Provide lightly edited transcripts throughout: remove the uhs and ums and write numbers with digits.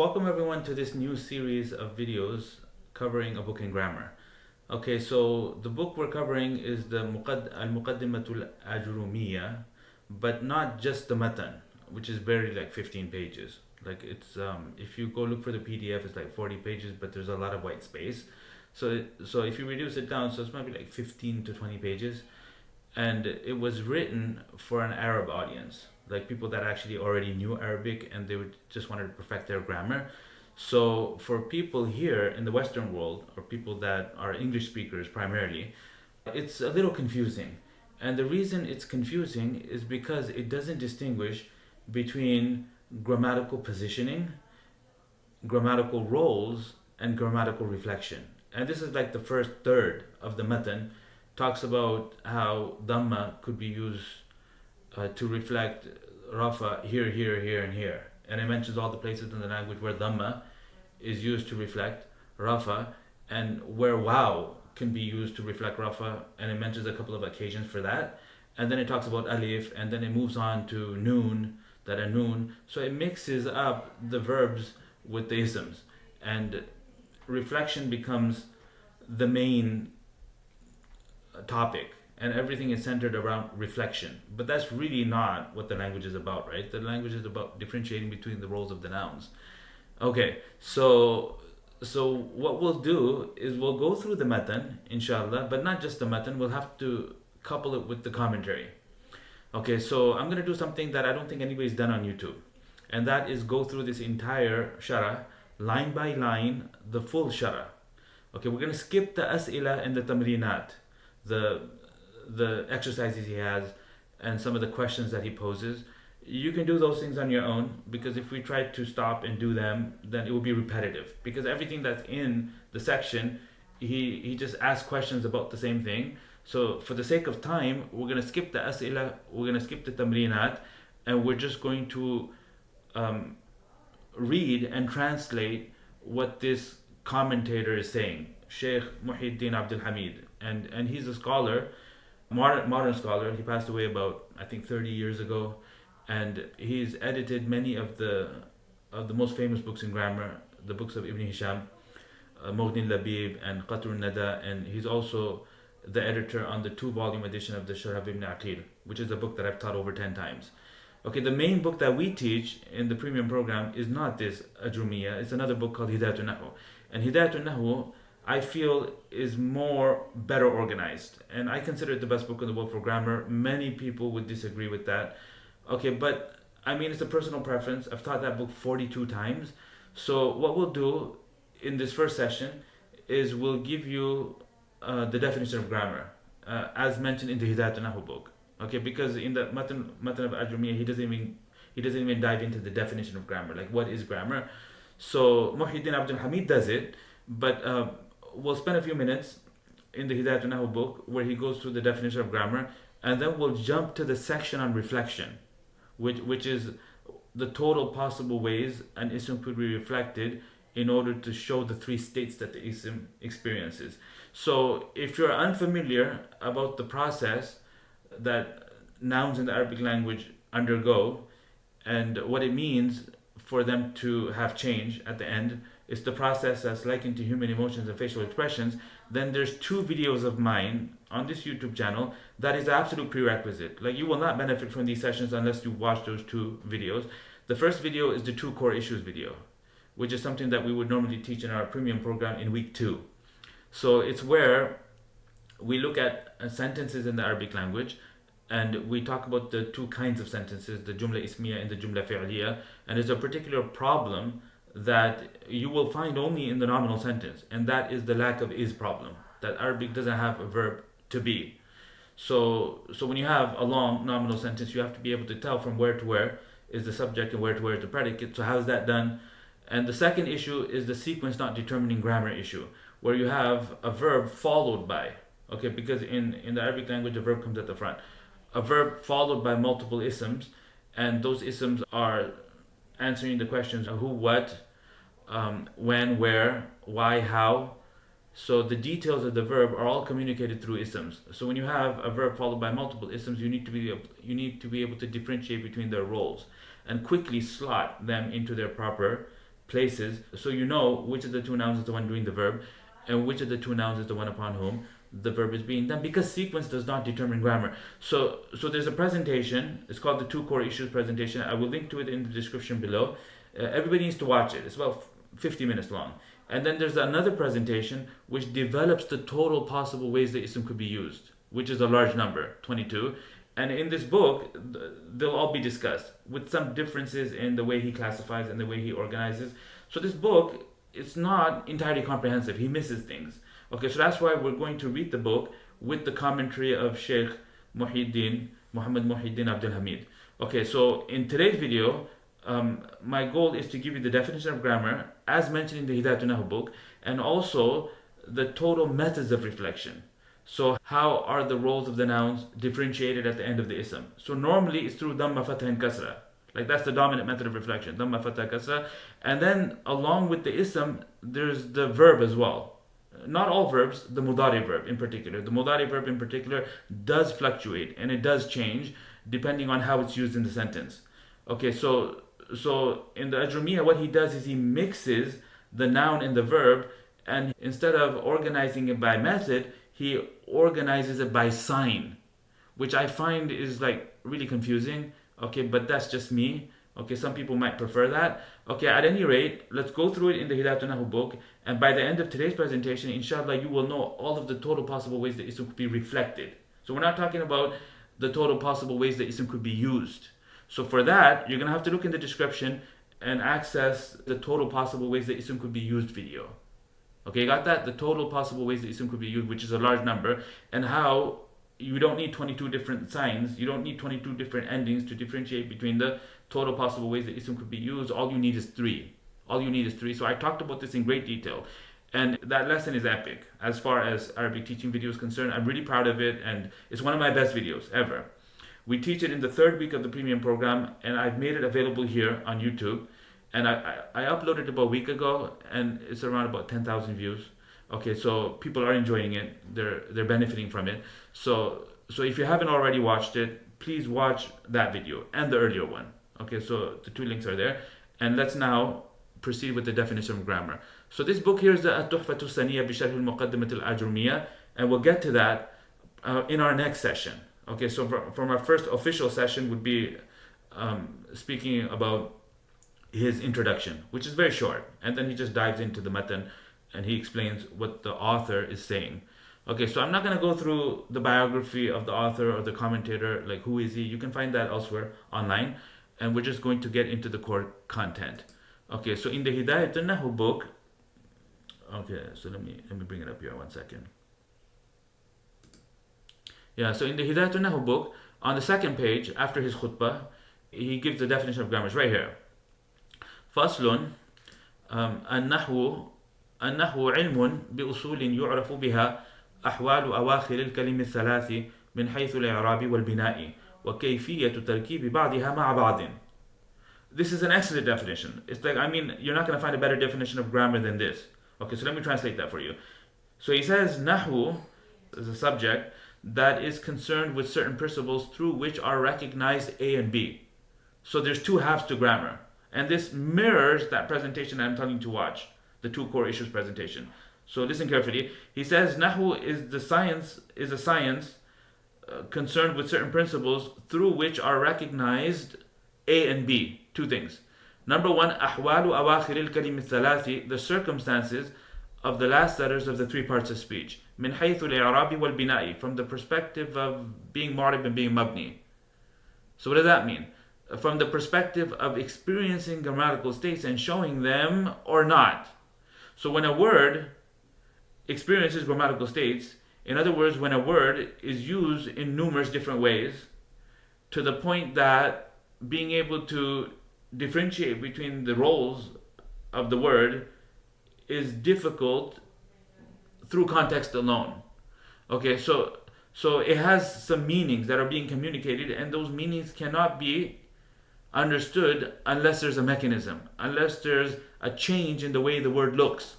Welcome everyone to this new series of videos covering a book in grammar. Okay, so the book we're covering is the al-Muqaddimatul Ajrumiyya, but not just the matan, which is barely like 15 pages. Like it's if you go look for the PDF, it's like 40 pages, but there's a lot of white space. So if you reduce it down, so it's maybe like 15 to 20 pages, and it was written for an Arab audience, like people that actually already knew Arabic and they would just wanted to perfect their grammar. So for people here in the Western world, or people that are English speakers primarily, it's a little confusing. And the reason it's confusing is because it doesn't distinguish between grammatical positioning, grammatical roles, and grammatical reflection. And this is like the first third of the matan, talks about how dhamma could be used to reflect rafa here, here, here, and here. And it mentions all the places in the language where dhamma is used to reflect rafa, and where waw can be used to reflect rafa, and it mentions a couple of occasions for that. And then it talks about alif, and then it moves on to noon, that a noon. So it mixes up the verbs with the isms, and reflection becomes the main topic, and everything is centered around reflection. But that's really not what the language is about, right? The language is about differentiating between the roles of the nouns. Okay, so what we'll do is we'll go through the matan, inshallah, but not just the matan, we'll have to couple it with the commentary. Okay, so I'm going to do something that I don't think anybody's done on YouTube, and that is go through this entire sharah, line by line, the full sharah. Okay, we're going to skip the as'ila and the tamrinat, the exercises he has and some of the questions that he poses. You can do those things on your own, because if we try to stop and do them, then it will be repetitive, because everything that's in the section, he just asks questions about the same thing. So for the sake of time, we're going to skip the as'ila, we're going to skip the tamrinat, and we're just going to read and translate what this commentator is saying, Sheikh Muhyiddin Abdul Hamid. And he's a scholar, modern scholar. He passed away about, I think, 30 years ago, and he's edited many of the most famous books in grammar, the books of Ibn Hisham, Mughni Labib and Qatr al-Nada, and he's also the editor on the 2-volume edition of the Sharh of Ibn Aqil, which is a book that I've taught over 10 times. Okay, the main book that we teach in the premium program is not this Ajrumiyya, it's another book called Hidayat al-Nahw. And Hidayat al-Nahw, I feel, is better organized, and I consider it the best book in the world for grammar. Many people would disagree with that. Okay, but I mean, it's a personal preference. I've taught that book 42 times. So what we'll do in this first session is we'll give you the definition of grammar, as mentioned in the Hidayat al-Nahw book. Okay, because in the matan of Ajrumiyya, he doesn't even dive into the definition of grammar, like what is grammar. So Muhyiddin Abdul Hamid does it, but we'll spend a few minutes in the Hidayat al-Nahw book where he goes through the definition of grammar, and then we'll jump to the section on reflection, which is the total possible ways an ism could be reflected in order to show the 3 states that the ism experiences. So if you're unfamiliar about the process that nouns in the Arabic language undergo and what it means for them to have change at the end, it's the process that's likened to human emotions and facial expressions, then there's 2 videos of mine on this YouTube channel that is absolute prerequisite. Like, you will not benefit from these sessions unless you watch those 2 videos. The first video is the 2 core issues video, which is something that we would normally teach in our premium program in week 2. So it's where we look at sentences in the Arabic language, and we talk about the 2 kinds of sentences, the jumla ismiya and the jumla fi'liya, and there's a particular problem that you will find only in the nominal sentence, and that is the lack of is problem, that Arabic doesn't have a verb to be. So when you have a long nominal sentence, you have to be able to tell from where to where is the subject and where to where is the predicate. So how is that done? And the second issue is the sequence not determining grammar issue, where you have a verb followed by, okay, because in the Arabic language a verb comes at the front, a verb followed by multiple isms, and those isms are answering the questions of who, what, when, where, why, how. So the details of the verb are all communicated through isms. So when you have a verb followed by multiple isms, you need to be able to differentiate between their roles and quickly slot them into their proper places, so you know which of the two nouns is the one doing the verb, and which of the two nouns is the one upon whom the verb is being done, because sequence does not determine grammar. So there's a presentation, it's called the Two Core Issues presentation. I will link to it in the description below. Everybody needs to watch it. It's about 50 minutes long. And then there's another presentation which develops the total possible ways the ism could be used, which is a large number, 22. And in this book, they'll all be discussed with some differences in the way he classifies and the way he organizes. So this book, it's not entirely comprehensive. He misses things. Okay, so that's why we're going to read the book with the commentary of Sheikh Muhammad Muhyiddin Abdul Hamid. Okay, so in today's video, my goal is to give you the definition of grammar as mentioned in the Hidayat al-Nahu book, and also the total methods of reflection. So how are the roles of the nouns differentiated at the end of the ism? So normally it's through dhamma, fatha and kasra. Like that's the dominant method of reflection, dhamma, fatha, kasra. And then along with the ism, there's the verb as well. Not all verbs, the mudari verb in particular. The mudari verb in particular does fluctuate and it does change depending on how it's used in the sentence. Okay, so in the Ajrumiyya, what he does is he mixes the noun and the verb, and instead of organizing it by method, he organizes it by sign, which I find is like really confusing. Okay, but that's just me. Okay, some people might prefer that. Okay, at any rate, let's go through it in the Hidayat al-Nahu book, and by the end of today's presentation, inshallah, you will know all of the total possible ways the ism could be reflected. So we're not talking about the total possible ways the ism could be used. So for that, you're going to have to look in the description and access the total possible ways the ism could be used video. Okay, you got that? The total possible ways the ism could be used, which is a large number, and how you don't need 22 different signs, you don't need 22 different endings to differentiate between the total possible ways the ism could be used. All you need is 3. All you need is 3. So I talked about this in great detail. And that lesson is epic. As far as Arabic teaching video is concerned, I'm really proud of it, and it's one of my best videos ever. We teach it in the 3rd week of the premium program, and I've made it available here on YouTube. And I uploaded it about a week ago, and it's around about 10,000 views. Okay, so people are enjoying it. They're benefiting from it. So if you haven't already watched it, please watch that video and the earlier one. Okay, so the 2 links are there. And let's now proceed with the definition of grammar. So this book here is the At-Tuhfatu Saniyya bi Sharh al-Muqaddimat al-Ajrumiyya, and we'll get to that in our next session. Okay, so from our first official session would be speaking about his introduction, which is very short, and then he just dives into the matan and he explains what the author is saying. Okay, so I'm not going to go through the biography of the author or the commentator, like who is he. You can find that elsewhere online, and we're just going to get into the core content. Okay, so in the Hidayat al-Nahu book, okay, so let me bring it up here 1 second. Yeah, so in the Hidayat al-Nahu book, on the 2nd page, after his khutbah, he gives the definition of grammar. It's right here. فصل النحو علم بأصول يعرف بها أحوال أواخر الكلم الثلاث من حيث الإعراب والبناء وكيفية تركيب بعضها مع بعض. This is an excellent definition. It's like, I mean, you're not going to find a better definition of grammar than this. Okay, so let me translate that for you. So he says, Nahu is a subject that is concerned with certain principles through which are recognized A and B. So there's 2 halves to grammar. And this mirrors that presentation I'm telling you to watch, the 2 core issues presentation. So listen carefully. He says, Nahu is a science concerned with certain principles through which are recognized A and B. 2 things. Number 1, أحوال أواخر الكلم الثلاث, the circumstances of the last letters of the 3 parts of speech. من حيث الإعراب والبناء, from the perspective of being marib and being mabni. So what does that mean? From the perspective of experiencing grammatical states and showing them or not. So when a word experiences grammatical states, in other words, when a word is used in numerous different ways, to the point that being able to differentiate between the roles of the word is difficult through context alone. Okay, so it has some meanings that are being communicated, and those meanings cannot be understood unless there's a mechanism, unless there's a change in the way the word looks.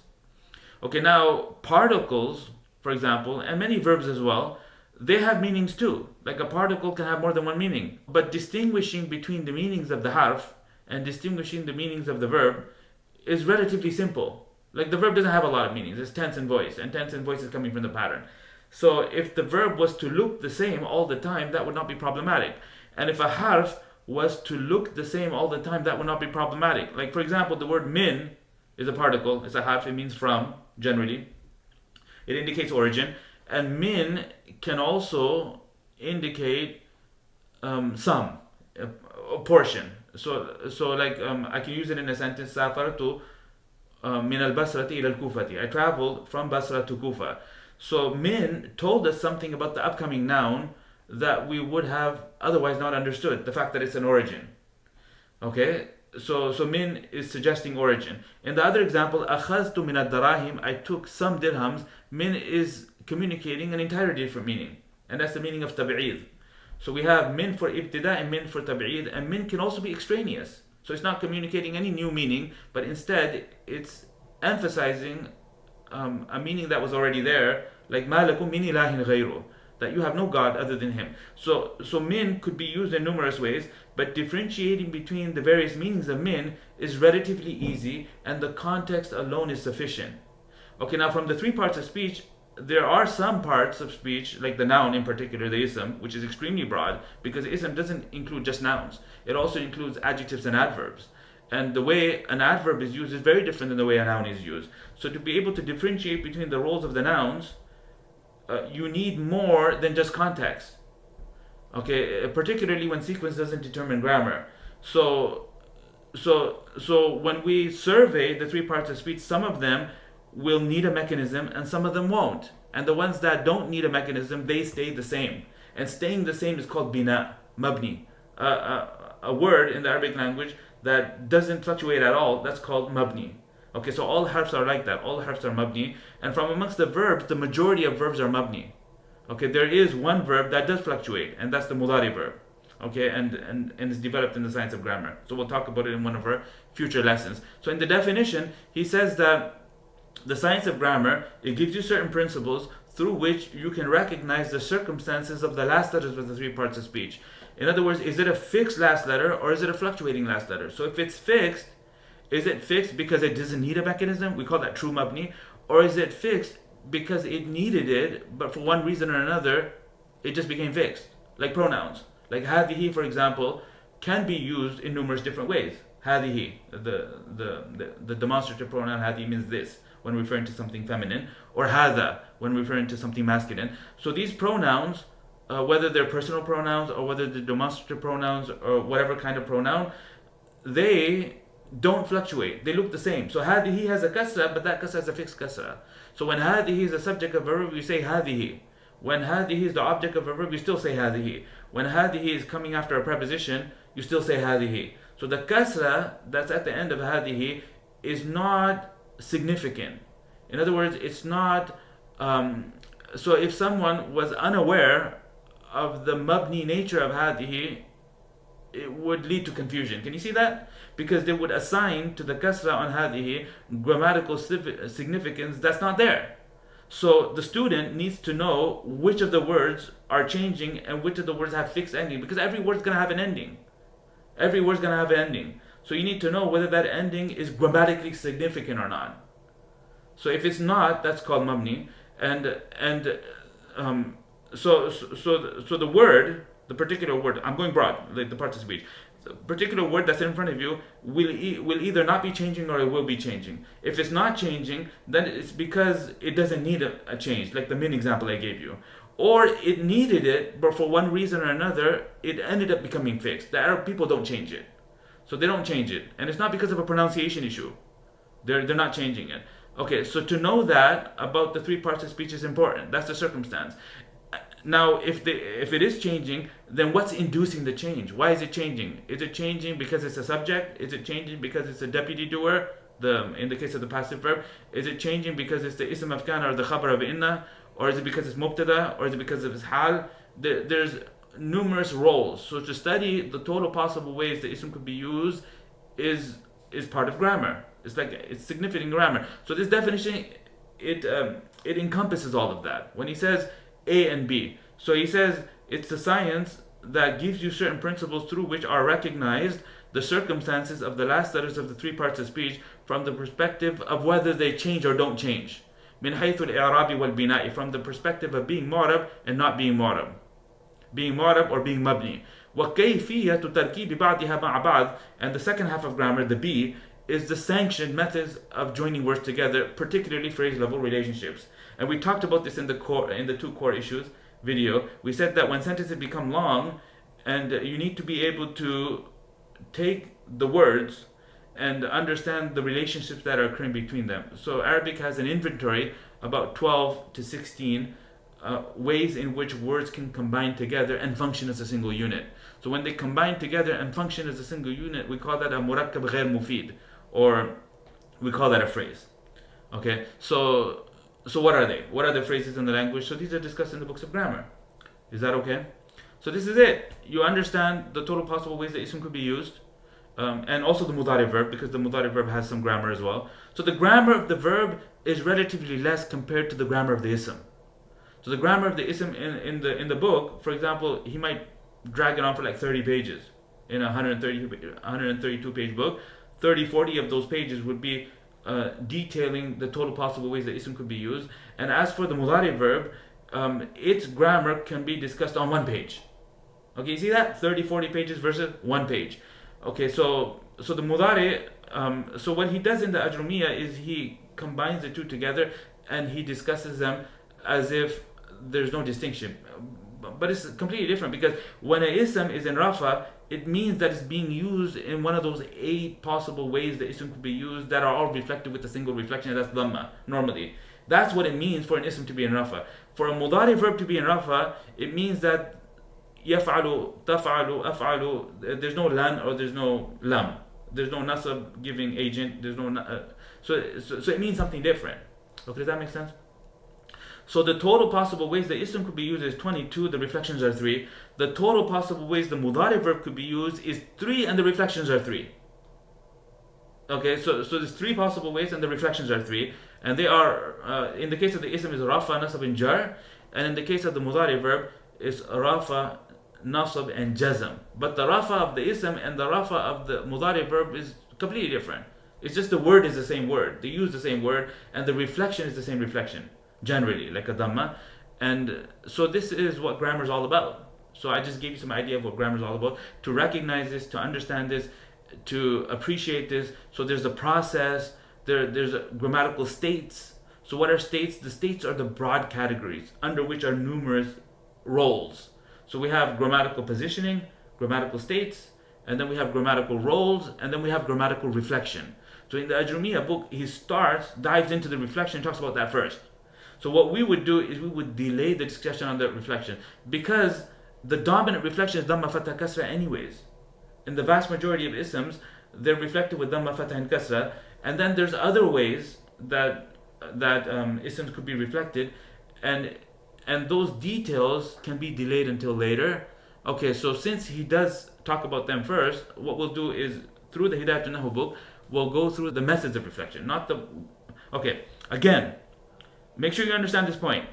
Okay, now particles, for example, and many verbs as well, they have meanings too. Like a particle can have more than one meaning. But distinguishing between the meanings of the harf and distinguishing the meanings of the verb is relatively simple. Like the verb doesn't have a lot of meanings. It's tense and voice, and tense and voice is coming from the pattern. So if the verb was to look the same all the time, that would not be problematic. And if a harf was to look the same all the time, that would not be problematic. Like for example, the word min is a particle. It's a harf. It means from, generally. It indicates origin. And min can also indicate some, a portion. So like I can use it in a sentence. Safartu min al-Basrati ila al-Kufati. I traveled from Basra to Kufa. So min told us something about the upcoming noun that we would have otherwise not understood. The fact that it's an origin. Okay? So min is suggesting origin. In the other example, akhaztu min ad-darahim, I took some dirhams. Min is communicating an entirely different meaning. And that's the meaning of tab'id. So we have min for ibtida and min for tab'id. And min can also be extraneous. So it's not communicating any new meaning, but instead it's emphasizing a meaning that was already there, like ma lakum min ilahin ghayru, that you have no God other than Him. So min could be used in numerous ways, but differentiating between the various meanings of min is relatively easy, and the context alone is sufficient. Okay, now from the three parts of speech, there are some parts of speech, like the noun in particular, the ism, which is extremely broad, because ism doesn't include just nouns. It also includes adjectives and adverbs. And the way an adverb is used is very different than the way a noun is used. So to be able to differentiate between the roles of the nouns, you need more than just context. Okay, particularly when sequence doesn't determine grammar. So when we survey the three parts of speech, some of them will need a mechanism and some of them won't. And the ones that don't need a mechanism, they stay the same. And staying the same is called bina, mabni. A word in the Arabic language that doesn't fluctuate at all, that's called mabni. Okay, so all harfs are like that. All harfs are mabni. And from amongst the verbs, the majority of verbs are mabni. Okay, there is one verb that does fluctuate, and that's the mudari verb. Okay, and it's developed in the science of grammar. So we'll talk about it in one of our future lessons. So in the definition, he says that the science of grammar, it gives you certain principles through which you can recognize the circumstances of the last letters of the three parts of speech. In other words, is it a fixed last letter or is it a fluctuating last letter? So if it's fixed, is it fixed because it doesn't need a mechanism? We call that true mabni. Or is it fixed because it needed it, but for one reason or another, it just became fixed? Like pronouns. Like hadihi, for example, can be used in numerous different ways. Hadihi, the demonstrative pronoun hadi means this when referring to something feminine, or hada when referring to something masculine. So these pronouns, whether they're personal pronouns or whether they're demonstrative pronouns or whatever kind of pronoun, they don't fluctuate. They look the same. So hadihi has a kasra, but that kasra has a fixed kasra. So when hadihi is the subject of a verb, we say hadihi. When hadihi is the object of a verb, you still say hadihi. When hadihi is coming after a preposition, you still say hadihi. So the kasra that's at the end of hadihi is not significant. In other words, it's not. So if someone was unaware of the mabni nature of hadihi, it would lead to confusion. Can you see that? Because they would assign to the kasra on hadihi grammatical significance that's not there. So the student needs to know which of the words are changing and which of the words have fixed ending, because every word's going to have an ending. Every word's going to have an ending. So you need to know whether that ending is grammatically significant or not. So if it's not, that's called mabni. So the word, the particular word, I'm going broad, like the parts of speech. The particular word that's in front of you will either not be changing or it will be changing. If it's not changing, then it's because it doesn't need a change, like the min example I gave you. Or it needed it, but for one reason or another, it ended up becoming fixed. The Arab people don't change it. So they don't change it. And it's not because of a pronunciation issue. They're not changing it. Okay, so to know that about the three parts of speech is important. That's the circumstance. Now, if it is changing, then what's inducing the change? Why is it changing? Is it changing because it's a subject? Is it changing because it's a deputy doer? In the case of the passive verb, is it changing because it's the ism of kana or the khabar of inna? Or is it because it's mubtada? Or is it because of its hal? There's numerous roles. So to study the total possible ways the ism could be used is part of grammar. It's significant grammar. So this definition, it encompasses all of that. When he says A and B, so he says it's the science that gives you certain principles through which are recognized the circumstances of the last letters of the three parts of speech from the perspective of whether they change or don't change. من حيث الإعراب والبناء, from the perspective of being معرب and not being معرب, being معرب or being مبني. وكيفية تركيب بعضها مع بعض, and the second half of grammar, the B, is the sanctioned methods of joining words together, particularly phrase level relationships. And we talked about this in the two core issues video. We said that when sentences become long, and you need to be able to take the words and understand the relationships that are occurring between them. So Arabic has an inventory, about 12 to 16 ways in which words can combine together and function as a single unit. So when they combine together and function as a single unit, we call that a murakkab ghair mufid, or we call that a phrase. Okay, so what are they? What are the phrases in the language? So these are discussed in the books of grammar. Is that okay? So this is it. You understand the total possible ways that ism could be used, and also the mudari verb, because the mudari verb has some grammar as well. So the grammar of the verb is relatively less compared to the grammar of the ism. So the grammar of the ism in the book, for example, he might drag it on for like 30 pages in a 132 page book. 40 of those pages would be detailing the total possible ways that ism could be used. And as for the mudari verb, its grammar can be discussed on one page. Okay, you see that? 40 pages versus one page. Okay, so the mudari, so what he does in the Ajrumiyya is he combines the two together and he discusses them as if there's no distinction. But it's completely different, because when an ism is in rafa, it means that it's being used in one of those 8 possible ways that ism could be used that are all reflected with a single reflection, and that's dhamma, normally. That's what it means for an ism to be in rafa. For a mudari verb to be in rafa, it means that yaf'alu, taf'alu, af'alu, there's no lan or there's no lam. There's no nasab giving agent, there's no... So it means something different. Okay, does that make sense? So the total possible ways the ism could be used is 22, the reflections are 3. The total possible ways the mudari verb could be used is 3 and the reflections are 3. Okay, so there's 3 possible ways and the reflections are 3. And they are, in the case of the ism is rafa, nasab and jar. And in the case of the mudari verb is rafa, nasab and jazm. But the rafa of the ism and the rafa of the mudari verb is completely different. It's just the word is the same word. They use the same word and the reflection is the same reflection. Generally, like a dhamma. And so this is what grammar is all about. So I just gave you some idea of what grammar is all about. To recognize this, to understand this, to appreciate this. So there's a process, there's grammatical states. So what are states? The states are the broad categories under which are numerous roles. So we have grammatical positioning, grammatical states, and then we have grammatical roles, and then we have grammatical reflection. So in the Ajrumiyya book, he dives into the reflection, talks about that first. So what we would do is we would delay the discussion on the reflection, because the dominant reflection is dhamma, fatha, kasra anyways. In the vast majority of isms, they're reflected with dhamma, fatha and kasra, and then there's other ways that isms could be reflected, and those details can be delayed until later. Okay, so since he does talk about them first, what we'll do is through the Hidayat al-Nahu book, we'll go through the methods of reflection, not the... Okay, again, make sure you understand this point,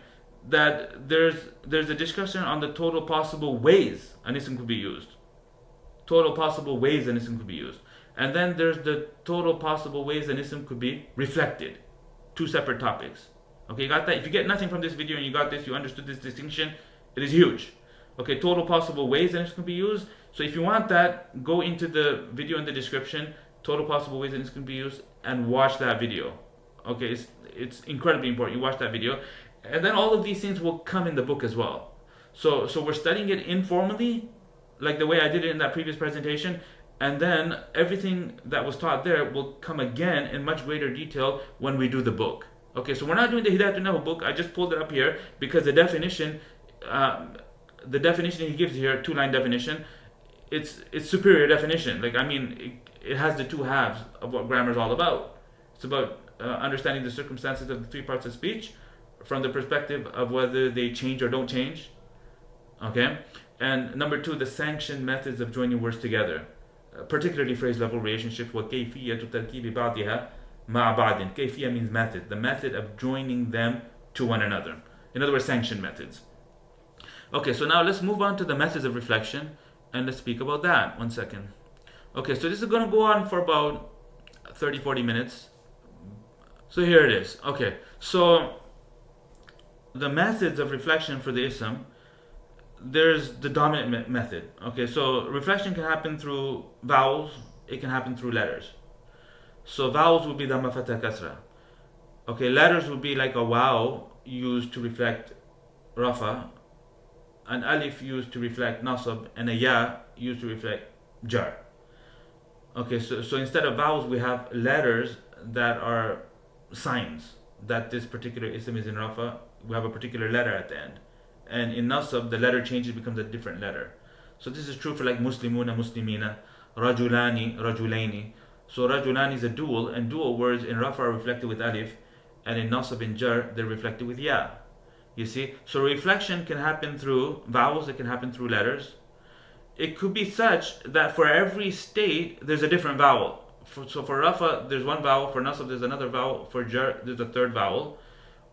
that there's a discussion on the total possible ways an ism could be used. Total possible ways an ism could be used. And then there's the total possible ways an ism could be reflected. 2 separate topics. Okay, you got that? If you get nothing from this video and you got this, you understood this distinction, it is huge. Okay, total possible ways an ism could be used. So if you want that, go into the video in the description, total possible ways an ism could be used, and watch that video. Okay, it's incredibly important. You watch that video, and then all of these things will come in the book as well. So we're studying it informally, like the way I did it in that previous presentation, and then everything that was taught there will come again in much greater detail when we do the book. Okay, so we're not doing the Hidayat al-Nahu book. I just pulled it up here because the definition he gives here, 2-line definition, it's superior definition. Like, I mean, it has the 2 halves of what grammar is all about. It's about understanding the circumstances of the 3 parts of speech from the perspective of whether they change or don't change. Okay? And number 2, the sanctioned methods of joining words together, particularly phrase level relationships. وَكَيْفِيَّةُ تَرْكِيبِ بَعْضِهَا مَعَ بَعْضٍ. Kayfiyya means method, the method of joining them to one another. In other words, sanctioned methods. Okay, so now let's move on to the methods of reflection and let's speak about that. 1 second. Okay, so this is going to go on for about 30-40 minutes. So here it is. Okay, so the methods of reflection for the ism, there's the dominant method. Okay, so reflection can happen through vowels, it can happen through letters. So vowels would be dhamma, fatha, kasra. Okay, letters would be like a waw used to reflect rafa, an alif used to reflect nasab, and a ya used to reflect jar. Okay, so instead of vowels, we have letters that are signs that this particular ism is in rafa. We have a particular letter at the end. And in nasab, the letter changes, becomes a different letter. So this is true for like muslimuna, muslimina, rajulani, rajulaini. So rajulani is a dual, and dual words in rafa are reflected with alif, and in nasab and jar, they're reflected with ya. You see? So reflection can happen through vowels, it can happen through letters. It could be such that for every state, there's a different vowel. So for rafa, there's one vowel. For nasab, there's another vowel. For jar, there's a third vowel.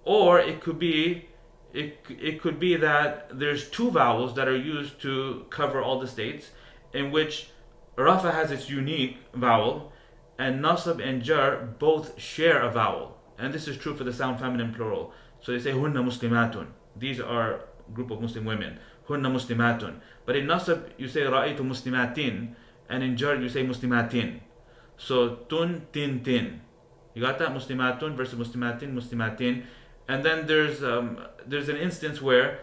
Or it could be that there's two vowels that are used to cover all the states, in which rafa has its unique vowel, and nasab and jar both share a vowel. And this is true for the sound feminine plural. So they say hunna muslimatun. These are a group of Muslim women. Hunna muslimatun. But in nasab you say ra'aytu muslimatin, and in jar you say muslimatin. So tun tin tin. You got that? Muslimatun versus muslimatin, muslimatin. And then there's an instance where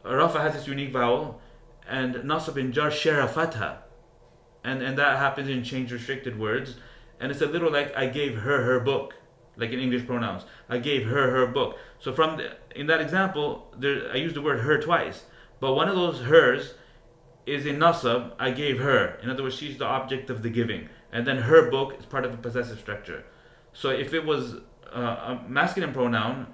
rafa has its unique vowel, and nasab and jar share a fatha, and that happens in change restricted words, and it's a little like I gave her book, like in English pronouns. I gave her book. So in that example, I used the word her twice, but one of those hers is in nasab. I gave her. In other words, she's the object of the giving, and then her book is part of the possessive structure. So if it was a masculine pronoun,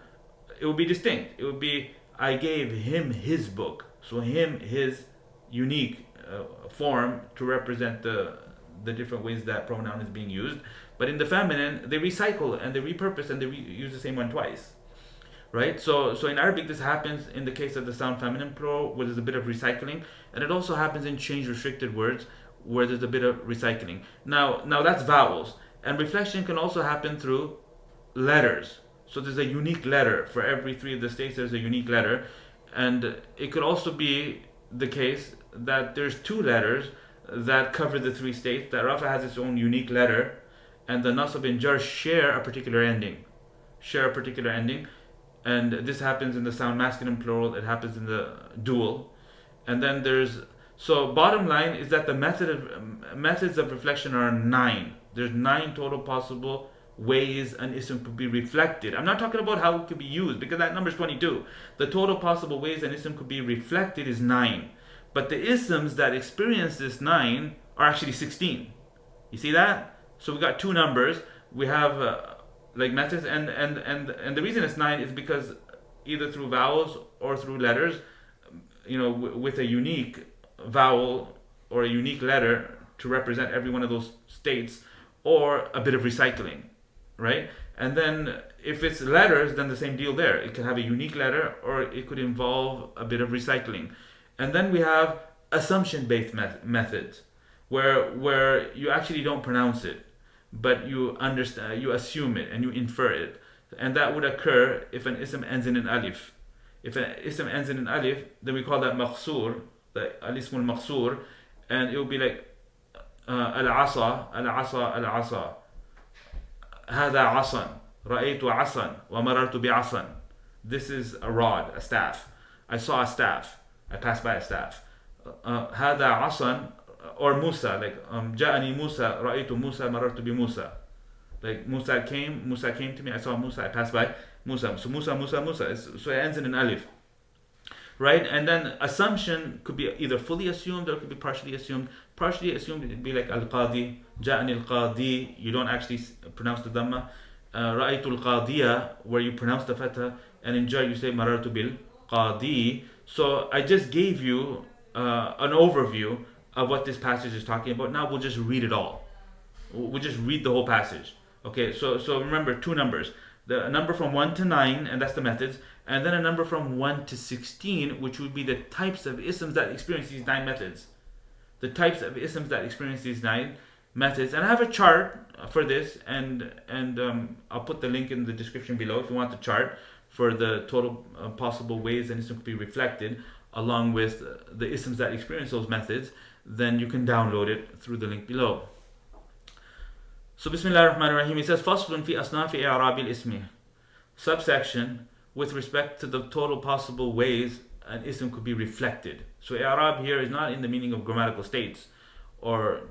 it would be distinct. It would be I gave him his book. So him, his unique form to represent the different ways that pronoun is being used. But in the feminine, they recycle and they repurpose and they use the same one twice, right? So in Arabic, this happens in the case of the sound feminine plural, where there's a bit of recycling, and it also happens in change restricted words, where there's a bit of recycling. Now that's vowels, and reflection can also happen through letters. So there's a unique letter for every three of the states. There's a unique letter, and it could also be the case that there's two letters that cover the three states. That rafa has its own unique letter, and the nasab and jar share a particular ending. And this happens in the sound masculine plural. It happens in the dual, and then so bottom line is that the methods of reflection are 9. There's 9 total possible ways an ism could be reflected. I'm not talking about how it could be used, because that number is 22. The total possible ways an ism could be reflected is 9. But the isms that experience this 9 are actually 16. You see that? So we got two numbers. We have like methods, and the reason it's 9 is because either through vowels or through letters, with a unique vowel or a unique letter to represent every one of those states, or a bit of recycling. Right? And then if it's letters, then the same deal there. It can have a unique letter, or it could involve a bit of recycling. And then we have assumption-based methods, where you actually don't pronounce it, but you understand, you assume it, and you infer it. And that would occur if an ism ends in an alif. If an ism ends in an alif, then we call that maqsoor, the al-ism al-maqsoor, and it will be like al-asa, al-asa, al-asa. هذا عصا رأيت عصا ومررت بعصا. This is a rod, a staff. I saw a staff. I passed by a staff. هذا عصا, or Musa, like جاءني موسى رأيت موسى مررت بموسى. Like Musa came to me, I saw Musa, I passed by Musa. So Musa. So it ends in an alif. Right? And then assumption could be either fully assumed or it could be partially assumed. Partially assumed, it would be like al-qadi, ja'ani al-qadi, you don't actually pronounce the dhamma. Ra'aytu al-qadiya, where you pronounce the fatha, and in jar you say marartu bil qadi. So I just gave you an overview of what this passage is talking about. Now we'll just read it all. We'll just read the whole passage. Okay, so remember two numbers. A number from 1 to 9, and that's the methods, and then a number from 1 to 16, which would be the types of isms that experience these 9 methods. The types of isms that experience these 9 methods. And I have a chart for this, and I'll put the link in the description below if you want the chart for the total possible ways an ism could be reflected, along with the isms that experience those methods. Then you can download it through the link below. So Bismillah ar-Rahman ar-Rahim, he says, فَصْلٌ فِي أَصْنَافِ إِعْرَابِ الْإِسْمِ. Subsection, with respect to the total possible ways an ism could be reflected. So i'rab here is not in the meaning of grammatical states or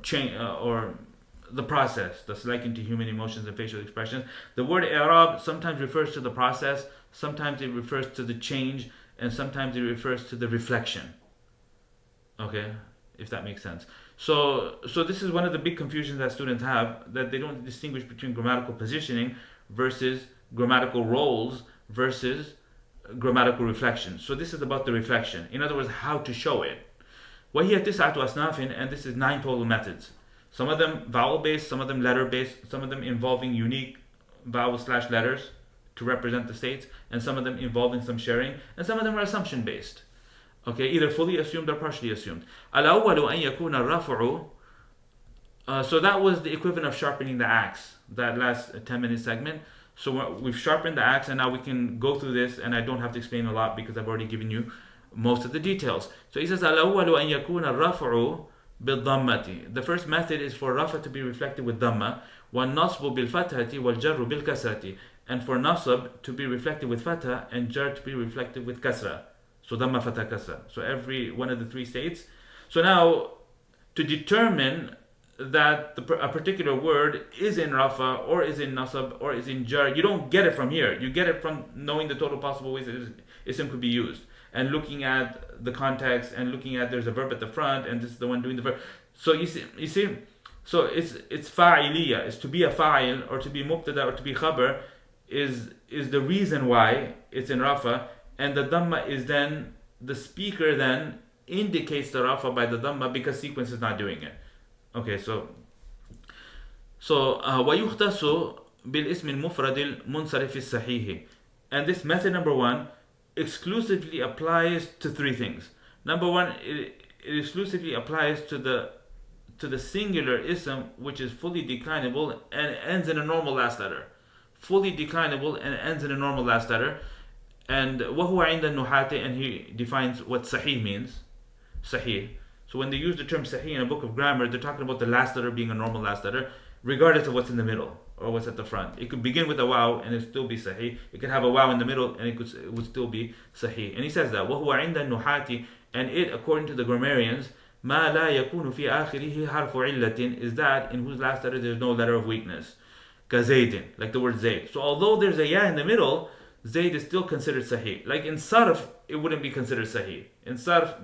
the process that's likened to human emotions and facial expressions. The word i'rab sometimes refers to the process, sometimes it refers to the change, and sometimes it refers to the reflection. Okay, if that makes sense. So this is one of the big confusions that students have, that they don't distinguish between grammatical positioning versus grammatical roles versus grammatical reflection. So this is about the reflection. In other words, how to show it. وَهِيَ تِسْعَةُ أَصْنَافٍ, and this is 9 total methods. Some of them vowel-based, some of them letter-based, some of them involving unique vowel/letters to represent the states, and some of them involving some sharing, and some of them are assumption-based. Okay, either fully assumed or partially assumed. الْأَوَّلُ أَنْ يَكُونَ الرَّفْعُ. So that was the equivalent of sharpening the axe, that last 10-minute segment. So we've sharpened the axe, and now we can go through this, and I don't have to explain a lot because I've already given you most of the details. So he says, الْأَوَّلُ أَنْ يَكُونَ الرَّفْعُ بِالضَّمَّةِ. The first method is for rafa to be reflected with dhamma, وَالنَّصْبُ بِالْفَتْحَةِ وَالْجَرُّ بِالْكَسْرَةِ, and for nasab to be reflected with fatha and jar to be reflected with kasra. So dhamma, fatha, kasra. So every one of the 3 states. So now, to determine that a particular word is in rafa or is in nasab or is in jar, you don't get it from here. You get it from knowing the total possible ways that ism could be used, and looking at the context, and looking at there's a verb at the front and this is the one doing the verb. So you see, so it's fa'iliyya, it's to be a fa'il or to be mubtada or to be khabar is the reason why it's in rafa, and the dhamma is then the speaker then indicates the rafa by the dhamma because sequence is not doing it. Okay, so وَيُخْتَصُ بِالْإِسْمِ الْمُفْرَدِ الْمُنْصَرِفِ الصَّحِيحِ. And this method number 1 exclusively applies to 3 things. Number 1, it exclusively applies to the singular ism which is fully declinable and ends in a normal last letter. Fully declinable and ends in a normal last letter. And وَهُوَ عِنْدَ النُّحَاةِ, and he defines what sahih means. Sahih. So when they use the term sahih in a book of grammar, they're talking about the last letter being a normal last letter, regardless of what's in the middle or what's at the front. It could begin with a waw and it still be sahih. It could have a waw in the middle and it would still be sahih. And he says that وَهُوَ عِنْدَ النُّحَاةِ, and it, according to the grammarians, مَا لَا يَكُونُ فِي آخِرِهِ حَرْفُ عِلَّةٍ, is that in whose last letter there's no letter of weakness. كَزَيْدٍ, like the word zayd. So although there's a ya in the middle, zayd is still considered sahih. Like in sarf, it wouldn't be considered sahih. In sarf,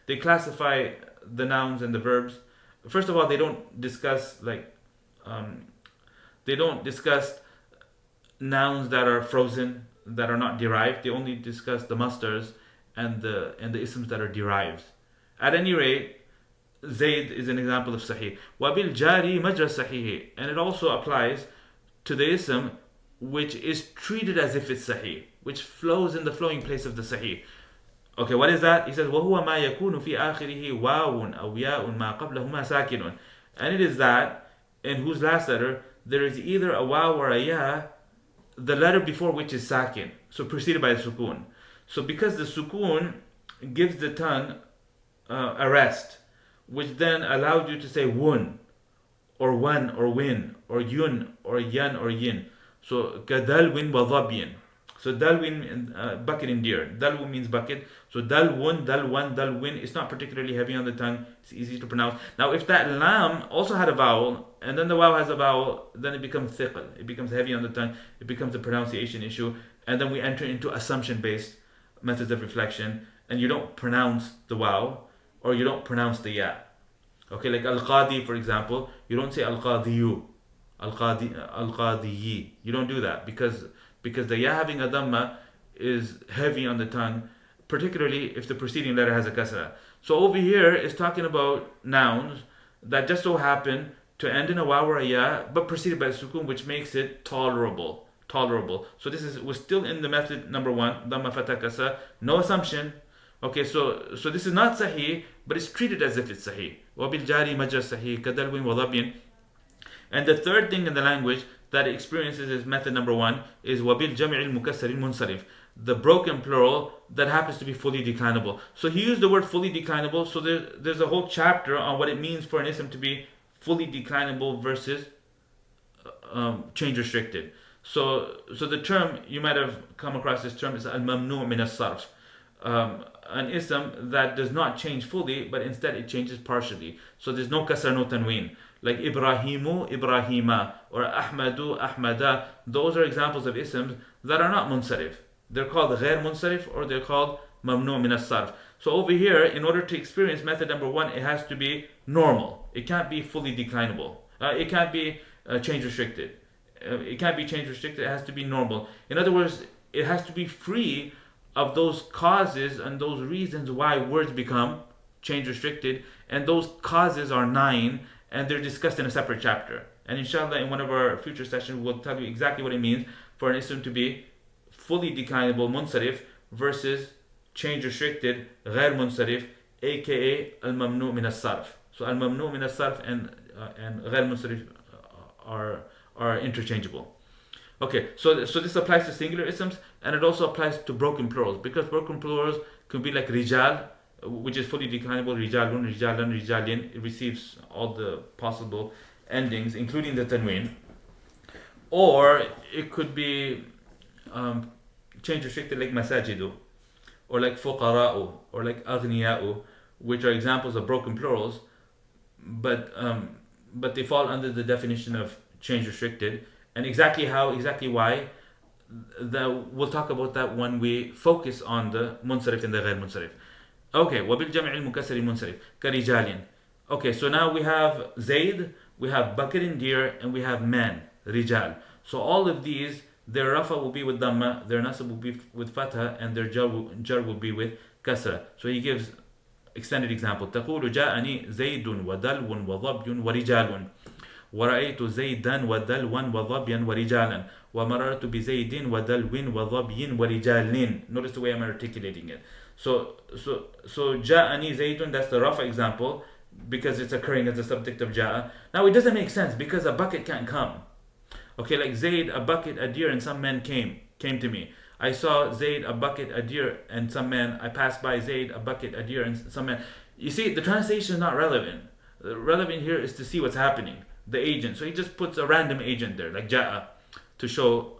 they classify the nouns and the verbs. First of all, they don't discuss nouns that are frozen, that are not derived. They only discuss the masters and the isms that are derived. At any rate, zayd is an example of sahih. وَبِالْجَارِ مَجْرَى sahih, and it also applies to the ism which is treated as if it's sahih, which flows in the flowing place of the sahih. Okay, what is that? He says, وَهُوَ مَا يَكُونُ فِي آخِرِهِ وَاوٌ أَوْ يَاءٌ مَا قَبْلَهُمَا سَاكِنٌ. And it is that in whose last letter there is either a waw or a ya, the letter before which is sakin, so preceded by a sukoon. So because the sukoon gives the tongue a rest, which then allows you to say wun, or wan, or win, or yun, or yan, or yin. So kadalwin wa dhabyin. So dalwin, bucket in deer. Dalwin means bucket. So dalwun, dalwan, dalwin. It's not particularly heavy on the tongue. It's easy to pronounce. Now, if that lam also had a vowel, and then the waw has a vowel, then it becomes thiql. It becomes heavy on the tongue. It becomes a pronunciation issue. And then we enter into assumption-based methods of reflection. And you don't pronounce the waw, or you don't pronounce the ya. Okay, like al-qadi, for example. You don't say al-qadiyu. Al-qadiyi. You don't do that because the ya having a dhamma is heavy on the tongue, particularly if the preceding letter has a kasra. So over here is talking about nouns that just so happen to end in a waw or a ya, but preceded by a sukoon, which makes it tolerable. So we're still in the method number 1, dhamma fatha kasra, no assumption. Okay, so this is not sahih, but it's treated as if it's sahih. وَبِالْجَارِ مَجْرَى السَّحِيحِ كَدَلْوٍ وَضَبْيٍ. And the third thing in the language that it experiences is method number one is وَبِالْجَمْعِ الْمُكَسَّرِ الْمُنْصَرِفِ, the broken plural that happens to be fully declinable. So he used the word fully declinable, so there's a whole chapter on what it means for an ism to be fully declinable versus change restricted. So the term, you might have come across this term, is al-mamnu' min as-sarf. An ism that does not change fully, but instead it changes partially. So there's no kasr, no tanween. Like Ibrahimu, Ibrahima, or Ahmadu, Ahmada. Those are examples of isms that are not munsarif. They're called ghair munsarif, or they're called mamnu' min as-sarf. So over here, in order to experience method number one, it has to be normal. It can't be fully declinable. It can't be change restricted. It can't be change restricted. It has to be normal. In other words, it has to be free of those causes and those reasons why words become change restricted. And those causes are 9, and they're discussed in a separate chapter. And inshallah, in one of our future sessions, we'll tell you exactly what it means for an ism to be fully declinable munsarif versus change restricted ghair munsarif, aka al-mamnu' min as-sarf. So al-mamnu' min as-sarf and ghair munsarif are interchangeable. Okay, so this applies to singular isms, and it also applies to broken plurals, because broken plurals could be like rijal, which is fully declinable, rijalun, rijalan, rijalin. It receives all the possible endings, including the tanween. Or it could be change restricted, like masajidu, or like fuqara'u, or like aghniya'u, which are examples of broken plurals, but they fall under the definition of change restricted. And exactly why, we'll talk about that when we focus on the munsarif and the ghair munsarif. Okay, وَبِالْجَمْعِ الْمُكَسَّرِ الْمُنْصَرِفِ كَرِجَالٍ. Okay, so now we have Zayd, we have Bakr, deer, and we have man, rijal. So all of these, their rafa will be with dhamma, their nasab will be with fatha, and their jar will be with kasra. So he gives extended example. تقول جاءني زيد ودلو وظبي ورجال ورأيت زيدا ودلوا وظبيا ورجالا ومررت بزيد ودلو وظبي ورجال. Notice the way I'm articulating it. So جاءني زيد, that's the rafa example, because it's occurring as a subject of ja'a. Now it doesn't make sense because a bucket can't come. Okay, like Zayd, a bucket, a deer, and some men came to me. I saw Zayd, a bucket, a deer, and some men. I passed by Zayd, a bucket, a deer, and some men. You see, the translation is not relevant. The relevant here is to see what's happening, the agent. So he just puts a random agent there, like ja'a, to show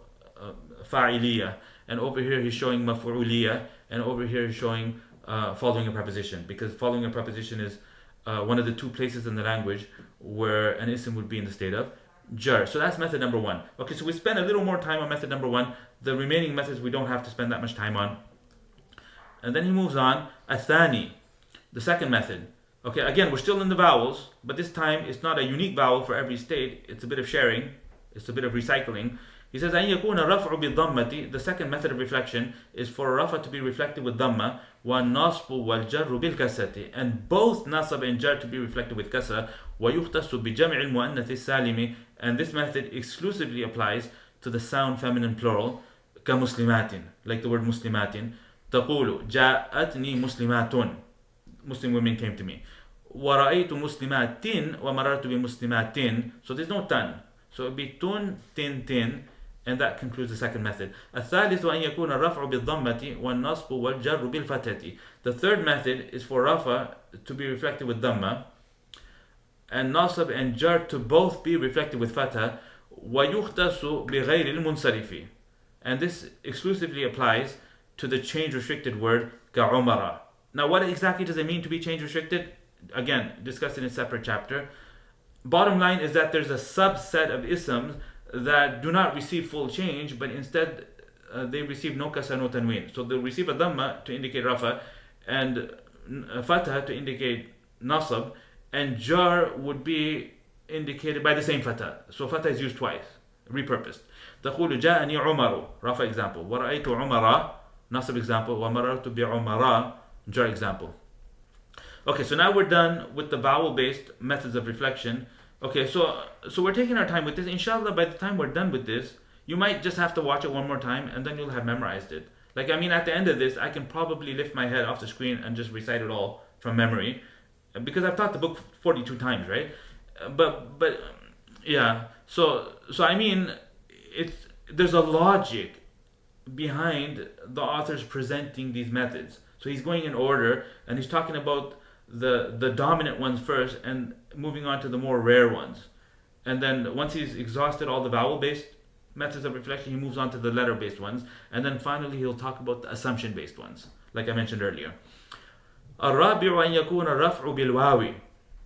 fa'iliyya. And over here he's showing maf'uliyya, and over here he's showing following a preposition, because following a preposition is one of the two places in the language where an ism would be in the state of jar. So that's method number one. Okay, so we spend a little more time on method number one. The remaining methods we don't have to spend that much time on. And then he moves on, athani, the second method. Okay, again, we're still in the vowels, but this time it's not a unique vowel for every state. It's a bit of sharing. It's a bit of recycling. He says, أن يكون الرفع بالضمة. The second method of reflection is for rafa to be reflected with dhamma, والنصب والجر بالكسرة, and both nasab and jar to be reflected with kasra, ويختص بجمع المؤنث السالم. And this method exclusively applies to the sound feminine plural, كمسلمات, like the word مسلمات. تقول جاءتني مسلمات, Muslim women came to me. وَرَأَيْتُ مُسْلِمَاتٍ وَمَرَرْتُ بِمُسْلِمَاتٍ. So there's no tan. So it would be tun, tin, tin. And that concludes the second method. الثالث أن يكون الرفع بالضمة والنصب والجر بالفتحة. The third method is for rafa to be reflected with dhamma, and nasab and jar to both be reflected with fatha. وَيُخْتَصُ بِغَيْرِ الْمُنْصَرِفِ. And this exclusively applies to the change restricted word كَعُمَرَ. Now, what exactly does it mean to be change restricted? Again, discussed in a separate chapter. Bottom line is that there's a subset of isms that do not receive full change, but instead they receive no kasra, no tanween. So they'll receive a dhamma to indicate rafa, and fatha to indicate nasab, and jar would be indicated by the same fatha. So fatha is used twice, repurposed. تقول جاءني عمر, rafa example. ورأيت عمر, nasab example. ومررت بعمر, jar example. Okay, so now we're done with the vowel-based methods of reflection. Okay, so we're taking our time with this. Inshallah, by the time we're done with this, you might just have to watch it one more time, and then you'll have memorized it. Like, I mean, at the end of this, I can probably lift my head off the screen and just recite it all from memory, because I've taught the book 42 times, right? But yeah. So I mean, there's a logic behind the authors presenting these methods. So he's going in order, and he's talking about the dominant ones first, and moving on to the more rare ones. And then once he's exhausted all the vowel-based methods of reflection, he moves on to the letter-based ones, and then finally he'll talk about the assumption-based ones, like I mentioned earlier. الرابع أن يكون الرفع بالواو.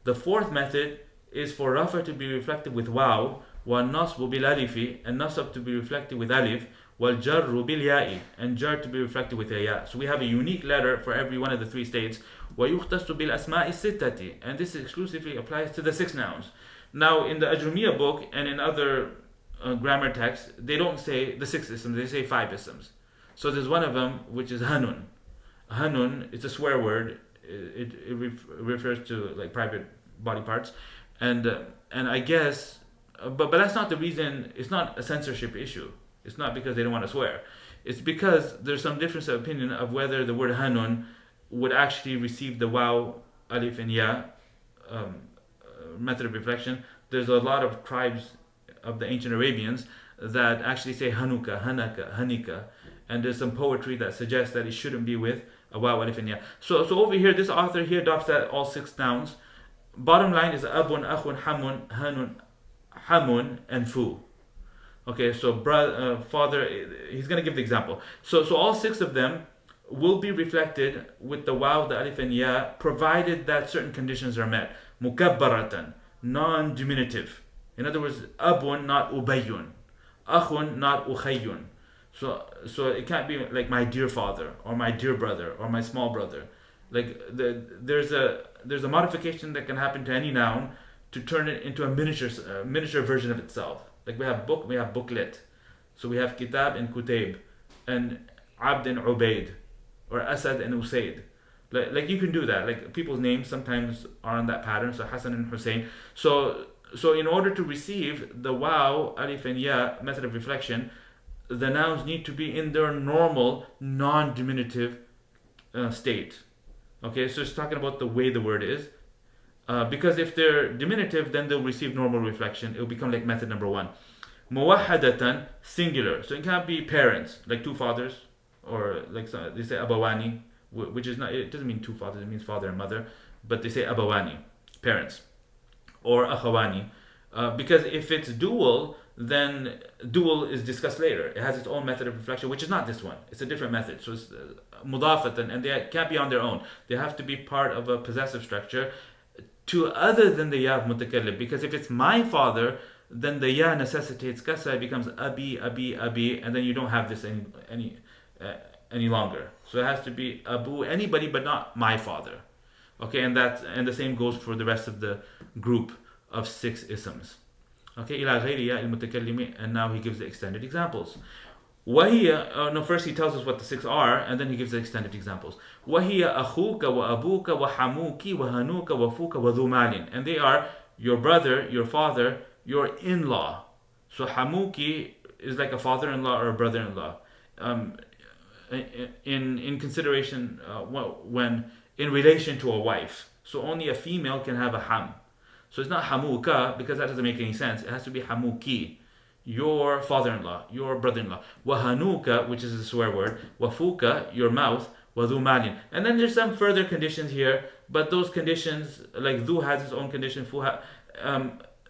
The fourth method is for rafa to be reflected with waw, والنصب بالالف, and nasab to be reflected with alif, والجر بالياء, and jar to be reflected with a ya. So we have a unique letter for every one of the three states. ويختص بالأسماء الستة, and this exclusively applies to the 6 nouns. Now in the Ajrumiyya book and in other grammar texts, they don't say the 6 isms, they say 5 isms. So there's one of them which is hanun. Hanun, it's a swear word. It refers to like private body parts, and I guess, but that's not the reason. It's not a censorship issue. It's not because they don't want to swear. It's because there's some difference of opinion of whether the word hanun would actually receive the waw, alif, and ya method of reflection. There's a lot of tribes of the ancient Arabians that actually say hanuka, hanaka, hanika, and there's some poetry that suggests that it shouldn't be with a waw, alif, and ya. So over here, this author here adopts that all 6 nouns. Bottom line is abun, akhun, hamun, hanun, hamun, and fu. Okay, so father, he's going to give the example. So all 6 of them will be reflected with the waw, the alif, and ya, provided that certain conditions are met. Mukabbaratan, non-diminutive. In other words, abun, not ubayyun. Akhun, not ukhayyun. So it can't be like my dear father, or my dear brother, or my small brother. Like there's a modification that can happen to any noun to turn it into a miniature version of itself. Like we have book, we have booklet. So we have kitab and kutayb, and abd and ubayd, or asad and usayd. Like you can do that. Like people's names sometimes are on that pattern. So Hassan and Hussein. So in order to receive the waw, alif, and ya method of reflection, the nouns need to be in their normal non-diminutive state. Okay, so it's talking about the way the word is. Because if they're diminutive, then they'll receive normal reflection. It'll become like method number 1. Muwahhadatan, singular. So it can't be parents, like 2 fathers, or like they say abawani, which is not, it doesn't mean 2 fathers, it means father and mother, but they say abawani, parents, or akhawani. Because if it's dual, then dual is discussed later. It has its own method of reflection, which is not this one. It's a different method. So it's mudafatan, and they can't be on their own. They have to be part of a possessive structure to other than the ya of mutakallim. Because if it's my father, then the ya necessitates kasra, it becomes abi, and then you don't have this any longer. So it has to be abu, anybody but not my father. Okay, and the same goes for the rest of the group of 6 isms. Okay, ila ghayri ya al-mutakallimi, and now he gives the extended examples. Wahiya, first he tells us what the 6 are, and then he gives the extended examples. Wahiya akhuka wa abuka wa hamuki wa hanuka wa fuka wa dhu malin, and they are your brother, your father, your in-law. So hamuki is like a father-in-law or a brother-in-law. In consideration when in relation to a wife. So only a female can have a ham. So it's not hamuka, because that doesn't make any sense. It has to be hamuki, your father-in-law, your brother-in-law. Wahanuka, which is a swear word. Wafuka, your mouth. Wadhu malin. And then there's some further conditions here, but those conditions, like dhu has its own condition.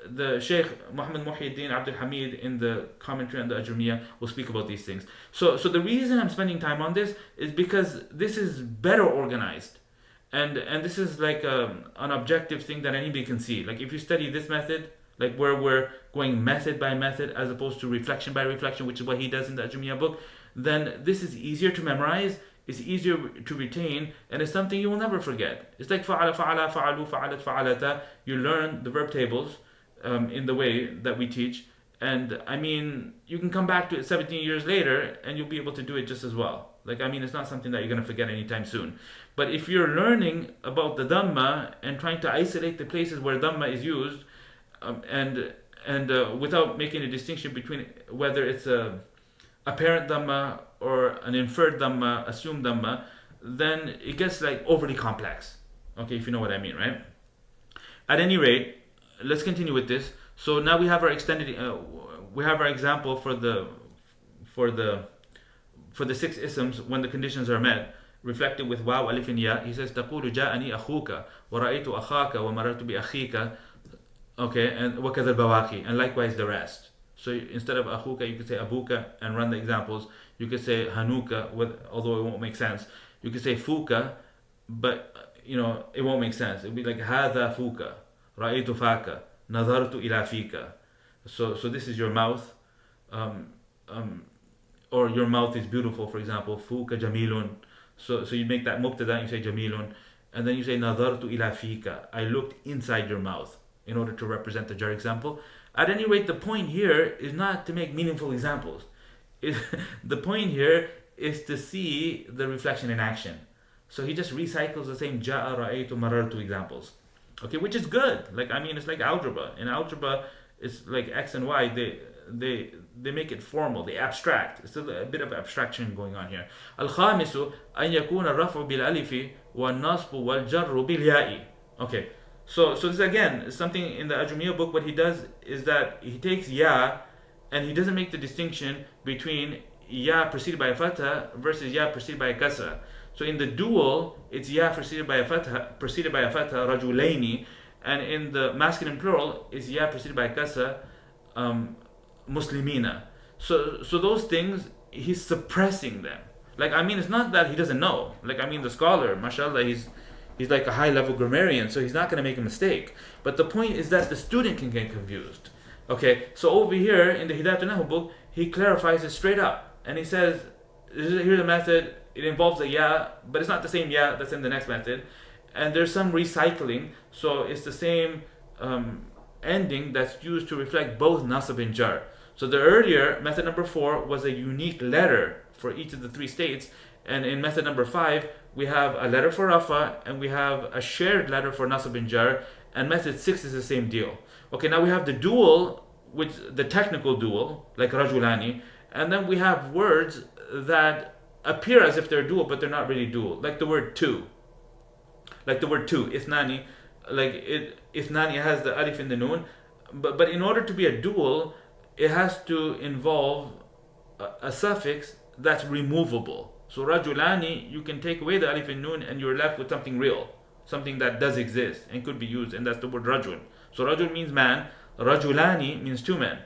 The Shaykh Muhammad Muhyiddin Abdul Hamid in the commentary on the Ajrumiyyah will speak about these things. So the reason I'm spending time on this is because this is better organized. And this is like an objective thing that anybody can see. Like if you study this method, like where we're going method by method as opposed to reflection by reflection, which is what he does in the Ajrumiyyah book, then this is easier to memorize, it's easier to retain, and it's something you will never forget. It's like fa'ala, fa'ala, fa'alu, fa'alat, fa'alata. You learn the verb tables in the way that we teach, and I mean, you can come back to it 17 years later and you'll be able to do it just as well. Like, I mean, it's not something that you're going to forget anytime soon. But if you're learning about the Dhamma and trying to isolate the places where Dhamma is used, and without making a distinction between whether it's a apparent dhamma or an inferred dhamma, assumed dhamma, then it gets like overly complex. Okay, if you know what I mean, right? At any rate, let's continue with this. So now we have our extended, we have our example for the six isms when the conditions are met, reflected with waw, alif, and ya. He says, تقول جاءني أخوك ورأيت أخاك ومررت بأخيك. Okay, and وكذا البواقي, and likewise the rest. So instead of أخوك, you could say أبوك and run the examples. You could say هنوك, although it won't make sense. You could say فوك, but it won't make sense. It'd be like هذا فوك, رأيت فاك, نظرت إلى فيك. So this is your mouth, or your mouth is beautiful, for example. فوك جميل. So you make that mubtada and you say جميل, and then you say نظرت إلى فيك, I looked inside your mouth, in order to represent the jar example. At any rate, the point here is not to make meaningful examples. The point here is to see the reflection in action. So he just recycles the same جاء رأيت مررت examples. Okay, which is good. It's like algebra. In algebra, it's like X and Y. They make it formal. They abstract. It's still a bit of abstraction going on here. الخامس أن يكون الرفع بالألف والنصب والجر بالياء. Okay. So this again is something in the Ajrumiyya book. What he does is that he takes ya, and he doesn't make the distinction between ya preceded by a fatha versus ya preceded by a kasra. So in the dual, it's ya preceded by a fatha, rajulaini, and in the masculine plural, it's ya preceded by a kasra, muslimina. So those things, he's suppressing them. It's not that he doesn't know. The scholar, mashallah, he's like a high-level grammarian, so he's not going to make a mistake. But the point is that the student can get confused. Okay, so over here in the Hidayat al-Nahu book, he clarifies it straight up. And he says, here's a method, it involves a ya, but it's not the same ya that's in the next method. And there's some recycling, so it's the same ending that's used to reflect both nasab and jar. So the earlier, method number 4, was a unique letter for each of the 3 states. And in method number 5, we have a letter for rafa, and we have a shared letter for nasab and jar, and method 6 is the same deal. Okay, now we have the dual, which the technical dual, like rajulani, and then we have words that appear as if they're dual, but they're not really dual, like the word two. Ithnani, ithnani has the alif in the noon, but in order to be a dual, it has to involve a suffix that's removable. So rajulani, you can take away the alif and noon and you're left with something real, something that does exist and could be used, and that's the word rajul. So rajul means man, rajulani means 2 men.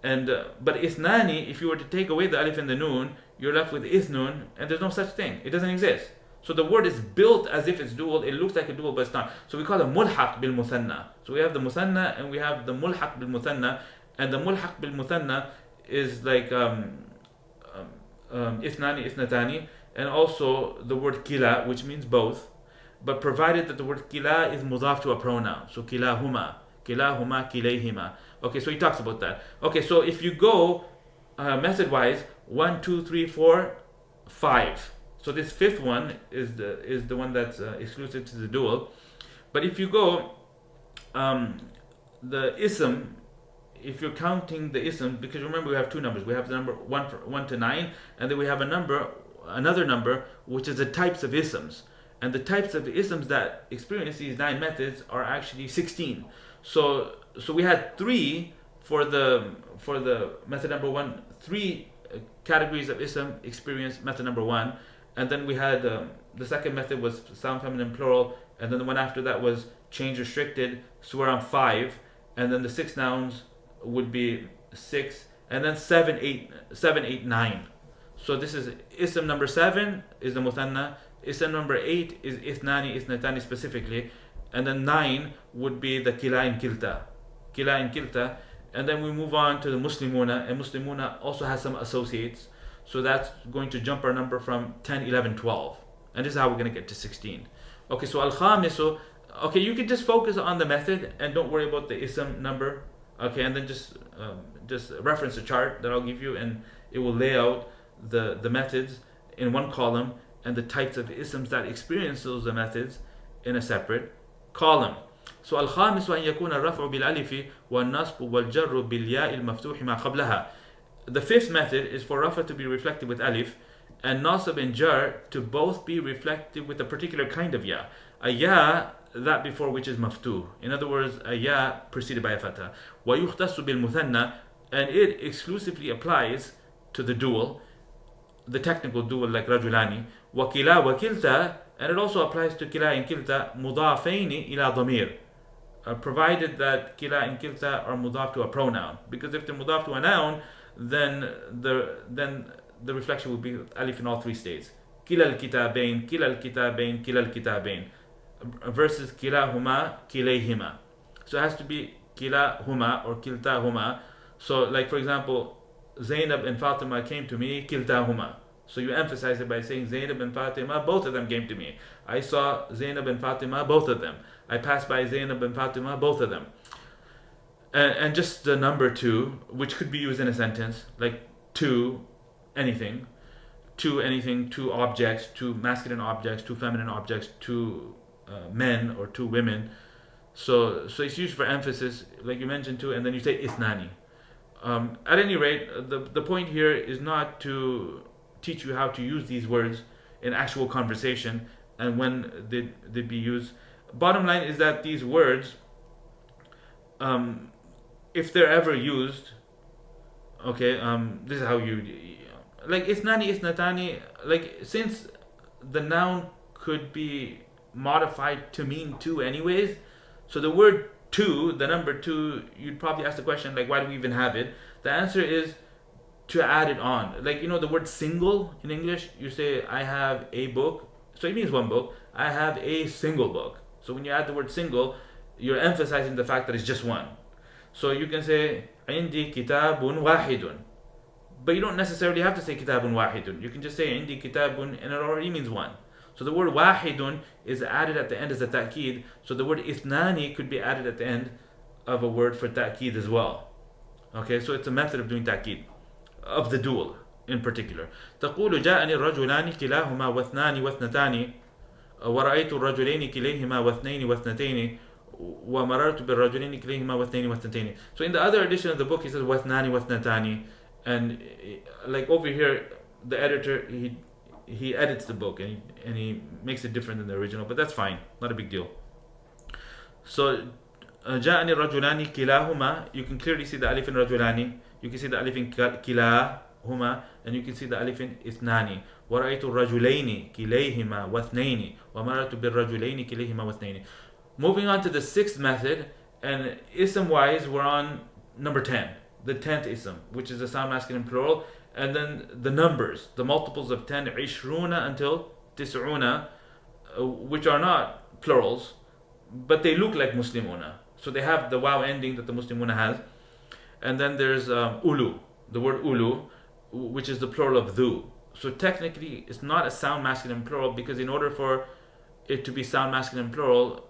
And but ithnani, if you were to take away the alif and the noon, you're left with ithnun, and there's no such thing. It doesn't exist. So the word is built as if it's dual. It looks like a dual, but it's not. So we call it mulhaq bil muthanna. So we have the muthanna and we have the mulhaq bil muthanna, and the mulhaq bil muthanna is like ithnani, ithnatani, and also the word kila, which means both, but provided that the word kila is mudaf to a pronoun. So kilahuma, kilayhima. Okay, so he talks about that. Okay, so if you go method wise, 1, 2, 3, 4, 5. So this 5th one is the one that's exclusive to the dual. But if you go the ism, if you're counting the ism, because remember we have 2 numbers. We have the number 1 to 9, and then we have another number, which is the types of isms. And the types of isms that experience these 9 methods are actually 16. So we had 3 for the method number 1, 3 categories of ism experience method number 1, and then we had the second method was sound feminine plural, and then the one after that was change restricted, so we're on 5, and then the 6 nouns would be 6, and then 7, 8, 9. So this is ism number 7 is the muthanna, ism number 8 is ithnani, ithnatani specifically, and then 9 would be the kila and kilta, and then we move on to the muslimuna, and muslimuna also has some associates, so that's going to jump our number from 10, 11, 12, and this is how we're going to get to 16. Okay, so al-khamisu, okay, you can just focus on the method and don't worry about the ism number, okay, and then just reference a chart that I'll give you, and it will lay out the methods in one column and the types of isms that experience those methods in a separate column. So al-khamisu an yakuna ar-raf'u bil-alif wal-nasb wal-jarr bil-ya' al-maftuh ma qablaha. The fifth method is for rafa to be reflected with alif, and nasab and jar to both be reflected with a particular kind of ya. A ya that before which is maftuh. In other words, a ya preceded by a fatha. وَيُخْتَصُ بِالْمُثَنَّى, and it exclusively applies to the dual, the technical dual like rajulani. وَكِلَا وَكِلْتَى, and it also applies to kila and kilta مُضَافَيْنِ إِلَى ضَمِير, provided that kila and kilta are mudaf to a pronoun. Because if they're mudaf to a noun, then the reflection would be alif in all three states. Kila al-kitabain, kila al-kitabain, kila al-kitabain, versus kilahuma, kilayhima. So it has to be kilahuma or kiltahuma. So like for example, Zainab and Fatima came to me, kiltahuma. So you emphasize it by saying Zainab and Fatima, both of them came to me. I saw Zainab and Fatima, both of them. I passed by Zainab and Fatima, both of them. And just the number two, which could be used in a sentence, like two anything, two objects, two masculine objects, two feminine objects, two men or two women. So it's used for emphasis, like you mentioned too, and then you say isnani. At any rate, the point here is not to teach you how to use these words in actual conversation and when they'd be used. Bottom line is that these words, if they're ever used, okay, this is how you, like isnani, isnatani, like since the noun could be modified to mean two anyways, so the word two, the number two, you'd probably ask the question like, why do we even have it? The answer is to add it on. Like, you know, the word single in English, you say I have a book, so it means one book. I have a single book. So when you add the word single, you're emphasizing the fact that it's just one. So you can say عندي كتاب واحد, but you don't necessarily have to say كتاب واحد. You can just say عندي كتاب, and it already means one. So the word واحد is added at the end as a ta'kid. So the word ithnani could be added at the end of a word for ta'kid as well. Okay, so it's a method of doing ta'kid of the dual in particular. تقول جاءني الرجلان كلاهما واثنان واثنتان ورأيت الرجلين كليهما واثنين واثنتين ومررت بالرجلين كليهما واثنين واثنتين. So in the other edition of the book he says واثنان واثنتان, and like over here the editor he edits the book and he makes it different than the original, but that's fine, not a big deal. So جاءني الرجلان كلاهما, you can clearly see the alif in رجلان, you can see the alif in كلاهما, and you can see the alif in إثنان. ورأيت الرجلين كليهما واثنين ومررت بالرجلين كليهما واثنين. Moving on to the sixth method, and ism wise we're on number 10, the 10th ism, which is the sound masculine plural, and then the numbers, the multiples of 10, عشرون until تسعون, which are not plurals, but they look like muslimuna. So they have the wow ending that the muslimuna has. And then there's ulu, the word ulu, which is the plural of dhu. So technically it's not a sound masculine plural, because in order for it to be sound masculine plural,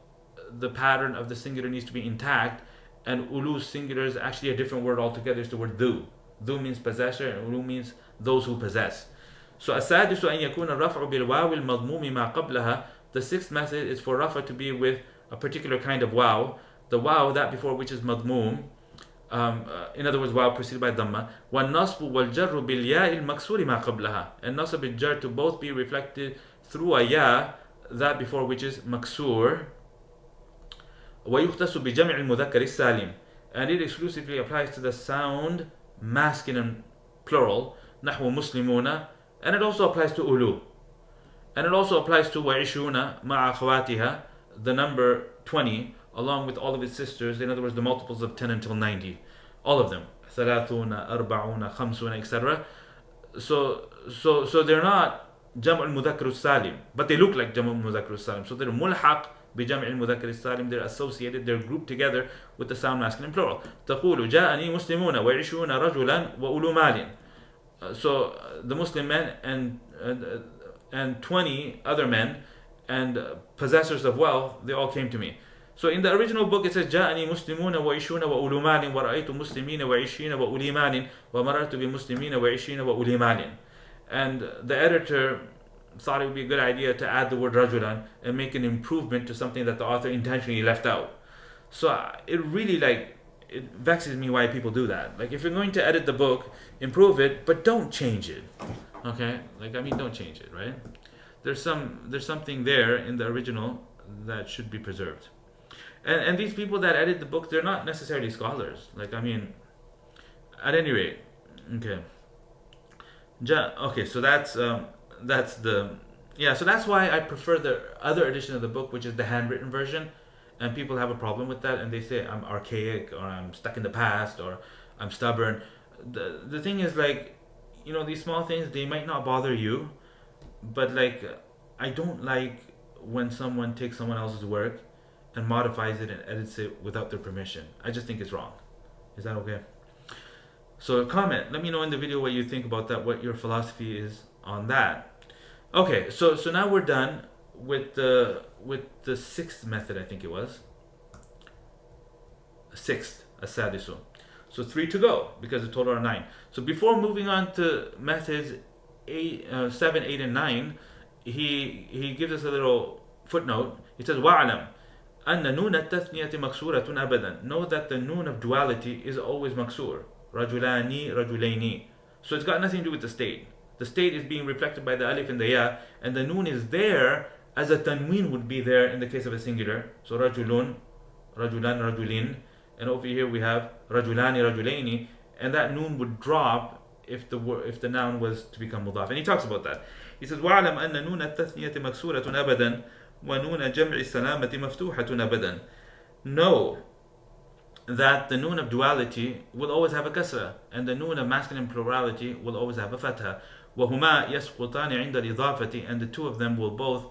the pattern of the singular needs to be intact, and ulu singular is actually a different word altogether. It's the word dhu. Dhu means possessor, and ulu means those who possess. So السادس أن يكون الرفع بالواو المضموم ما قبلها. The sixth method is for rafa to be with a particular kind of waw, the waw that before which is madmum, in other words waw preceded by dhamma. والنصب والجر بالياء المكسور ما قبلها, and nasab and jar to both be reflected through a ya, that before which is maksur. ويختص بجمع المذكر السالم, and it exclusively applies to the sound masculine plural, نحو مسلمون, and it also applies to ulu, and it also applies to وعشرون مع أخواتها, the number 20 along with all of its sisters, in other words the multiples of 10 until 90, all of them, ثلاثون أربعون خمسون, etc. So they're not جمع المذكر السالم, but they look like جمع المذكر السالم. So they're ملحق بجمع المذكر السالم, they're associated, they're grouped together with the sound masculine plural. تقول جاءني مسلمون وعشرون رجلا وأولو مال. So the Muslim men and 20 other men and possessors of wealth, they all came to me. So in the original book it says جاءني مسلمون وعشرون وأولو مال ورأيت مسلمين وعشرين وأولي مال ومررت بمسلمين وعشرين وأولي مال. And the editor thought it would be a good idea to add the word rajulan and make an improvement to something that the author intentionally left out. So it really it vexes me why people do that. Like, if you're going to edit the book, improve it, but don't change it. Okay? Like, I mean, don't change it, right? There's something there in the original that should be preserved. And these people that edit the book, they're not necessarily scholars. Like, I mean, at any rate, okay. Okay, so that's the, yeah, so that's why I prefer the other edition of the book, which is the handwritten version. And people have a problem with that, and they say I'm archaic, or I'm stuck in the past, or I'm stubborn. The thing is, like, you know, these small things, they might not bother you, but like, I don't like when someone takes someone else's work and modifies it and edits it without their permission. I just think it's wrong. Is that okay? So comment, let me know in the video what you think about that, what your philosophy is on that. Okay, so now we're done with the sixth method, I think it was. Sixth, as-sadisu. So 3 to go, because the total are 9. So before moving on to methods 7, 8, and 9, he gives us a little footnote. He says, وَعْلَمْ أَنَّ نُونَ التَّثْنِيَةِ مَكْسُورَةٌ أَبَدًا. Know that the noon of duality is always maksur. رَجُلَانِ رَجُلَيْنِ. So it's got nothing to do with the state. The state is being reflected by the alif and the ya, and the noon is there as a tanween would be there in the case of a singular. So rajulun, rajulan, rajulin, and over here we have rajulani, rajulaini, and that noon would drop if the noun was to become mudaf. And he talks about that. He says, وَعْلَمْ أَنَّ نُونَ التَّثْنِيَةِ مَكْسُورَةٌ أَبَدًا وَنُونَ جَمْعِ السَّلَامَةِ مَفْتُوحَةٌ أَبَدًا. Know that the noon of duality will always have a kasra, and the noon of masculine plurality will always have a fatha. وَهُمَا يَسْقُطَانِ عِنْدَ الْإِضَافَةِ. And the two of them will both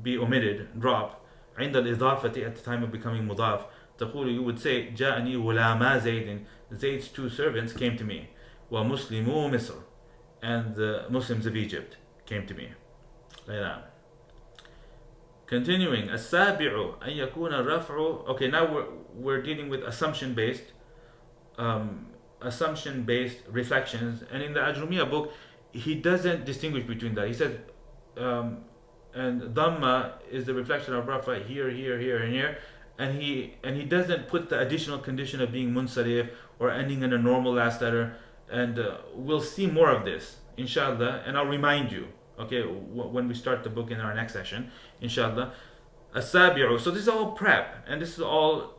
be omitted, drop, عند الإضافة, at the time of becoming mudaf. تقول, you would say, جاءني غلاما زيد. Zayd's 2 servants came to me. ومسلمو مصر. And the Muslims of Egypt came to me. Like that. Continuing, السابع أن يكون الرفع. Okay, now we're dealing with assumption-based reflections. And in the Ajrumiyya book, he doesn't distinguish between that. He says, and Dhamma is the reflection of Rafa here, here, here, and here. And he doesn't put the additional condition of being munsarif or ending in a normal last letter. And we'll see more of this, inshallah. And I'll remind you, okay, when we start the book in our next session, inshallah. As-sabi'u. So this is all prep, and this is all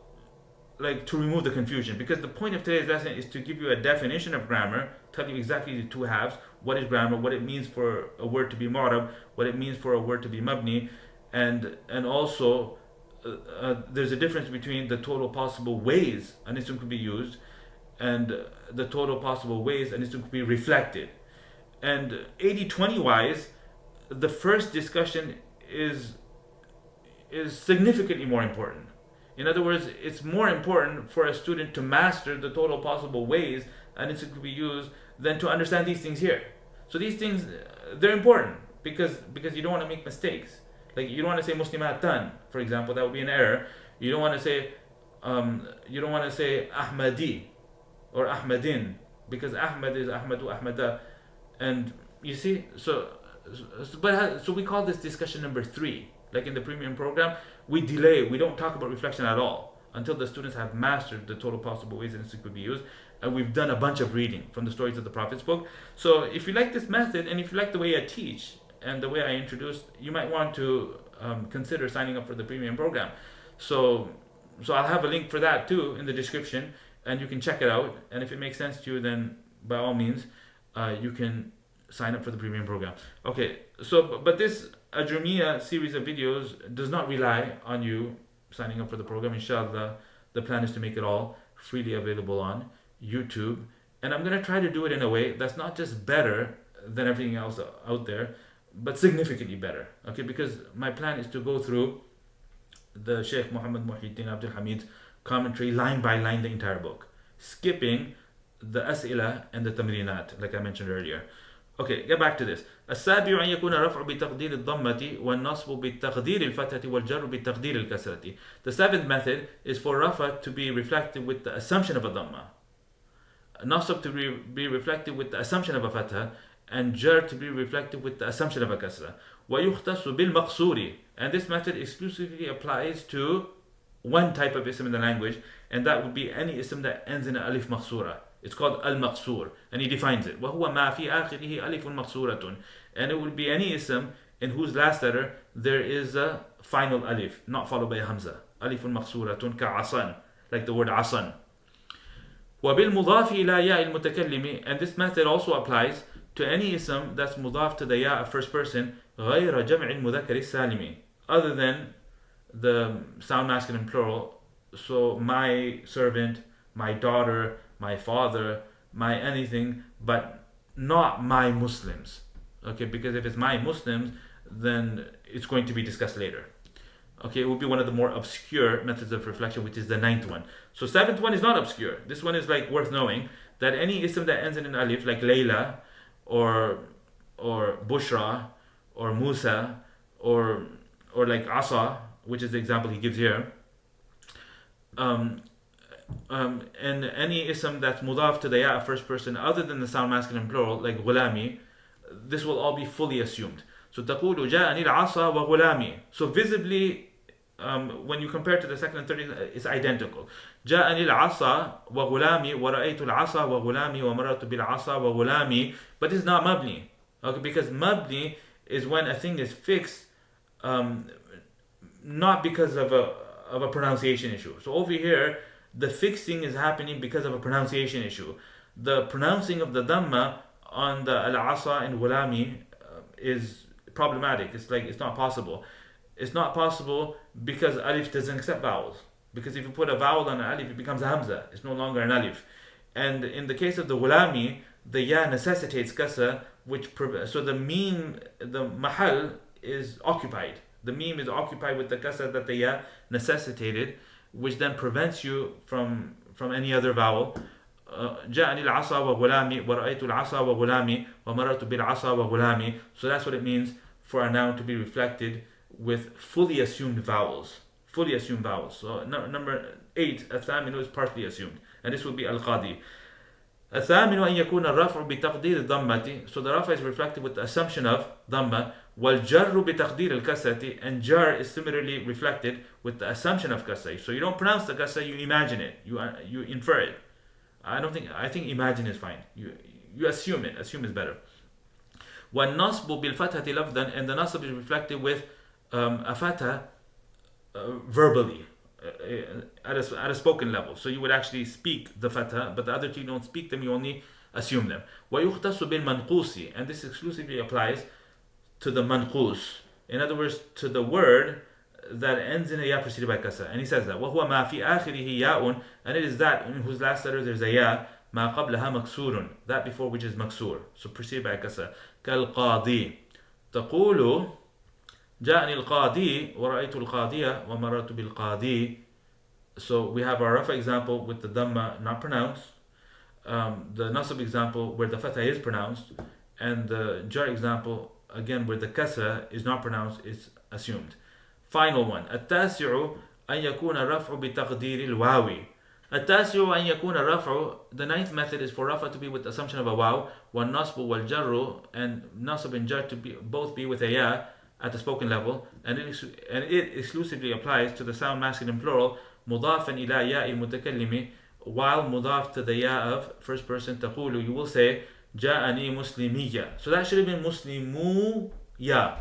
like to remove the confusion, because the point of today's lesson is to give you a definition of grammar, tell you exactly the 2 halves, what is grammar, what it means for a word to be mu'rab, what it means for a word to be mabni, and also there's a difference between the total possible ways an ism could be used and the total possible ways an ism could be reflected. And 80-20 wise, the first discussion is significantly more important. In other words, it's more important for a student to master the total possible ways an ism could be used than to understand these things here. So these things, they're important because you don't want to make mistakes. Like, you don't want to say muslimatan, for example, that would be an error. You don't want to say Ahmadi or Ahmadin, because Ahmad is Ahmadu, Ahmada. And you see, so we call this discussion number 3. Like in the premium program, we delay, we don't talk about reflection at all until the students have mastered the total possible ways that it could be used. And we've done a bunch of reading from the Stories of the Prophets book. So if you like this method, and if you like the way I teach and the way I introduce, you might want to consider signing up for the premium program. So I'll have a link for that too in the description, and you can check it out. And if it makes sense to you, then by all means, you can sign up for the premium program. Okay, so but this Ajrumiyya series of videos does not rely on you signing up for the program. Inshallah, the plan is to make it all freely available on YouTube. And I'm going to try to do it in a way that's not just better than everything else out there, but significantly better. Okay, because my plan is to go through the Sheikh Muhammad Muhyiddin Abdul Hamid's commentary line by line, the entire book, skipping the as'ila and the tamrinat, like I mentioned earlier. Okay, get back to this. السابع أن يكون الرفع بتقدير الضمة والنصب بتقدير الفتحة والجر بتقدير الكسرة. The 7th method is for rafa to be reflected with the assumption of a dhamma, nasab to be reflected with the assumption of a fatha, and jar to be reflected with the assumption of a kasra. ويختص بالمقصور. And this method exclusively applies to one type of ism in the language, and that would be any ism that ends in alif maqsura. It's called al-maqsur, and he defines it. وَهُوَ مَا فِي آخِرِهِ أَلِفٌ مَقْصُورَةٌ. And it would be any ism in whose last letter there is a final alif, not followed by a hamza. أَلِفٌ مَقْصُورَةٌ كَعَصَنْ, like the word asan. وَبِالْمُضَافِ إِلَى يَاءِ الْمُتَكَلِّمِ. And this method also applies to any ism that's mudaf to the ya of first person, غَيْرَ جَمْعِ الْمُذَكَّرِ السَّالِمِ, other than the sound masculine plural. So my servant, my daughter, my father, my anything, but not my Muslims. Okay, because if it's my Muslims, then it's going to be discussed later. Okay, it will be one of the more obscure methods of reflection, which is the 9th one. So 7th one is not obscure. This one is like worth knowing, that any ism that ends in an alif, like Layla, or Bushra, or Musa, or like Asa, which is the example he gives here, and any ism that's mudaf to the ya first person other than the sound masculine plural, like Ghulami, this will all be fully assumed. So تقول جاءني العصا وغلامي. So visibly, when you compare to the second and third, it's identical. جاءني العصا وغلامي ورأيت العصا وغلامي ومررت بالعصا وغلامي. But it's not mabni. Okay, because mabni is when a thing is fixed, not because of a pronunciation issue. So over here, the fixing is happening because of a pronunciation issue. The pronouncing of the dhamma on the al-asa and gulami is problematic. It's like, it's not possible. It's not possible because alif doesn't accept vowels. Because if you put a vowel on an alif, it becomes a hamza. It's no longer an alif. And in the case of the gulami, the ya necessitates kasra, so the meme, the mahal is occupied. The meme is occupied with the kasra that the ya necessitated, which then prevents you from any other vowel. جاءني العصا وغلامي ورأيت العصا وغلامي ومررت بالعصا وغلامي. So that's what it means for a noun to be reflected with fully assumed vowels. Fully assumed vowels. So number 8, الثامن is partly assumed, and this would be al-qadi. الثامن أن يكون الرفع بتقدير الضمة. So the rafa is reflected with the assumption of dhamma. والجر بتقدير الكسرة, and jar is similarly reflected with the assumption of kasra. So you don't pronounce the kasra, you imagine it, you infer it. I think imagine is fine. You assume it. Assume is better. والنصب بالفتحة لفظا, and the nasb is reflected with a fatha verbally, at a spoken level. So you would actually speak the fatha, but the other two you don't speak them, you only assume them. ويختص بالمنقوص, and this exclusively applies to the manqus. In other words, to the word that ends in a ya preceded by kasra. And he says that وَهُوَ مَا فِي آخِرِهِ يَاءٌ, and it is that in whose last letter there's a ya, مَا قَبْلَهَا مَكْسُورٌ, that before which is maksur, so preceded by kasra. كَالْقَاضِي تَقُولُ جاءني القاضي ورأيت القاضية ومررت بالقاضي. So we have our rafa example with the dhamma not pronounced, the nasab example where the fatha is pronounced, and the jar example again where the kasra is not pronounced, is assumed. Final one, التاسع أن يكون الرفع بتقدير الواو. التاسع أن يكون الرفع, the 9th method is for rafa to be with the assumption of a waw, والنصب والجر, and nasab and jar to be both be with a ya at the spoken level, and it exclusively applies to the sound masculine plural مضافا إلى ياء المتكلم, while mudaf to the ya of first person تقول, you will say جاءني مسلمية. So that should have been مسلموية,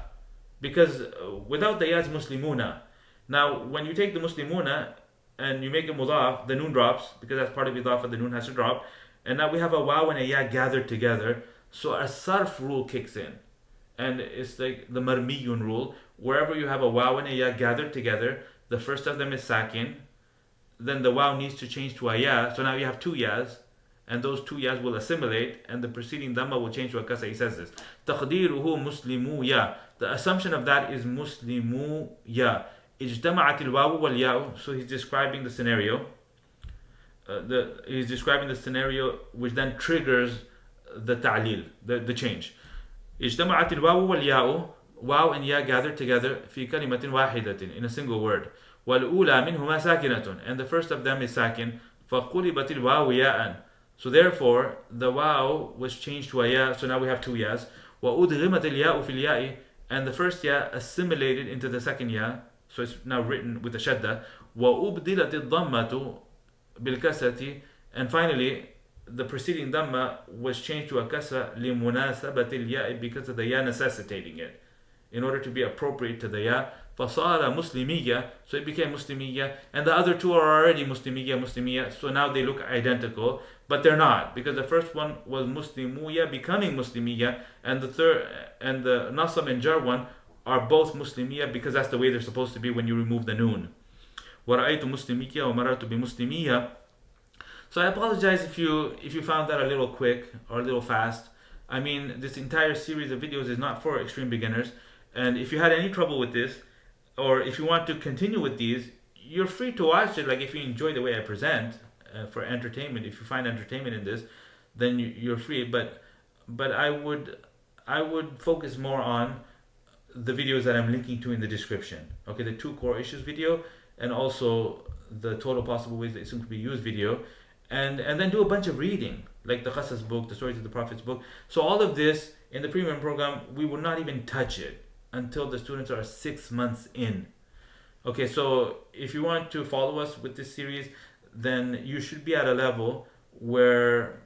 because without the ya is muslimuna. Now when you take the muslimuna and you make it mudaf, the noon drops, because that's part of idafa, the noon has to drop, and now we have a waw and a ya gathered together, so a sarf rule kicks in. And it's like the marmiyun rule, wherever you have a waw and a ya gathered together, the first of them is sakin, then the waw needs to change to a ya, so now you have two yas, and those two yas will assimilate, and the preceding dhamma will change to a kasra. He says this, تقديره مسلمويا, the assumption of that is مسلمويا. اجتمعت الواو والياء, so he's describing the scenario, which then triggers the ta'lil, the change. اجتمعت الواو والياء, واو and ya gathered together, في كلمة واحدة, in a single word. والأولى منهما ساكنة, and the first of them is sakin. فقلبت الواو ياء, so therefore the waw was changed to a ya, so now we have two yas. وأدغمت الياء في الياء, and the first ya assimilated into the second ya, so it's now written with a shadda. وأبدلت الضمة بالكسرة. And finally, the preceding dhamma was changed to a kasra لمناسبة الياء, because of the ya necessitating it, in order to be appropriate to the ya. فصار مسلمية, so it became مسلمية, and the other two are already مسلمية, so now they look identical, but they're not, because the first one was مسلموية becoming مسلمية, and the third and the nasab and jar one are both مسلمية, because that's the way they're supposed to be when you remove the noon. ورأيت مسلمية ومررت بمسلمية. So I apologize if you found that a little quick or a little fast. I mean, this entire series of videos is not for extreme beginners, and if you had any trouble with this, or if you want to continue with these, you're free to watch it. Like, if you enjoy the way I present, for entertainment, if you find entertainment in this, then you're free. But I would focus more on the videos that I'm linking to in the description. Okay, the 2 core issues video, and also the total possible ways that Ism could be used video, and then do a bunch of reading, like the Qasas book, the Stories of the Prophets book. So all of this in the premium program, we will not even touch it until the students are 6 months in. Okay, so if you want to follow us with this series, then you should be at a level where,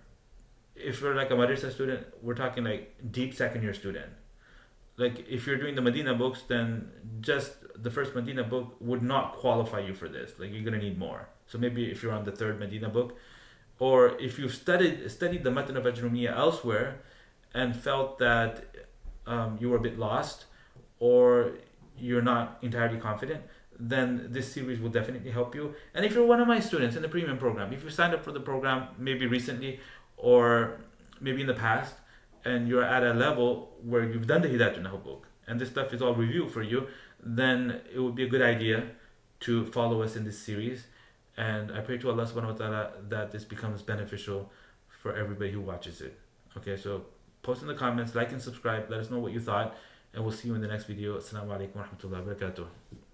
if you're like a madrasa student, we're talking like deep second year student. Like, if you're doing the Medina books, then just the first Medina book would not qualify you for this. Like, you're gonna need more. So maybe if you're on the 3rd Medina book, or if you've studied the Matan of Ajrumiyya elsewhere and felt that you were a bit lost, or you're not entirely confident, then this series will definitely help you. And if you're one of my students in the premium program, if you signed up for the program maybe recently or maybe in the past, and you're at a level where you've done the Hidayat al-Nahu book, and this stuff is all review for you, then it would be a good idea to follow us in this series. And I pray to Allah subhanahu wa ta'ala that this becomes beneficial for everybody who watches it. Okay, so post in the comments, like and subscribe, let us know what you thought, and we'll see you in the next video. Assalamu alaikum wa rahmatullahi wa barakatuh.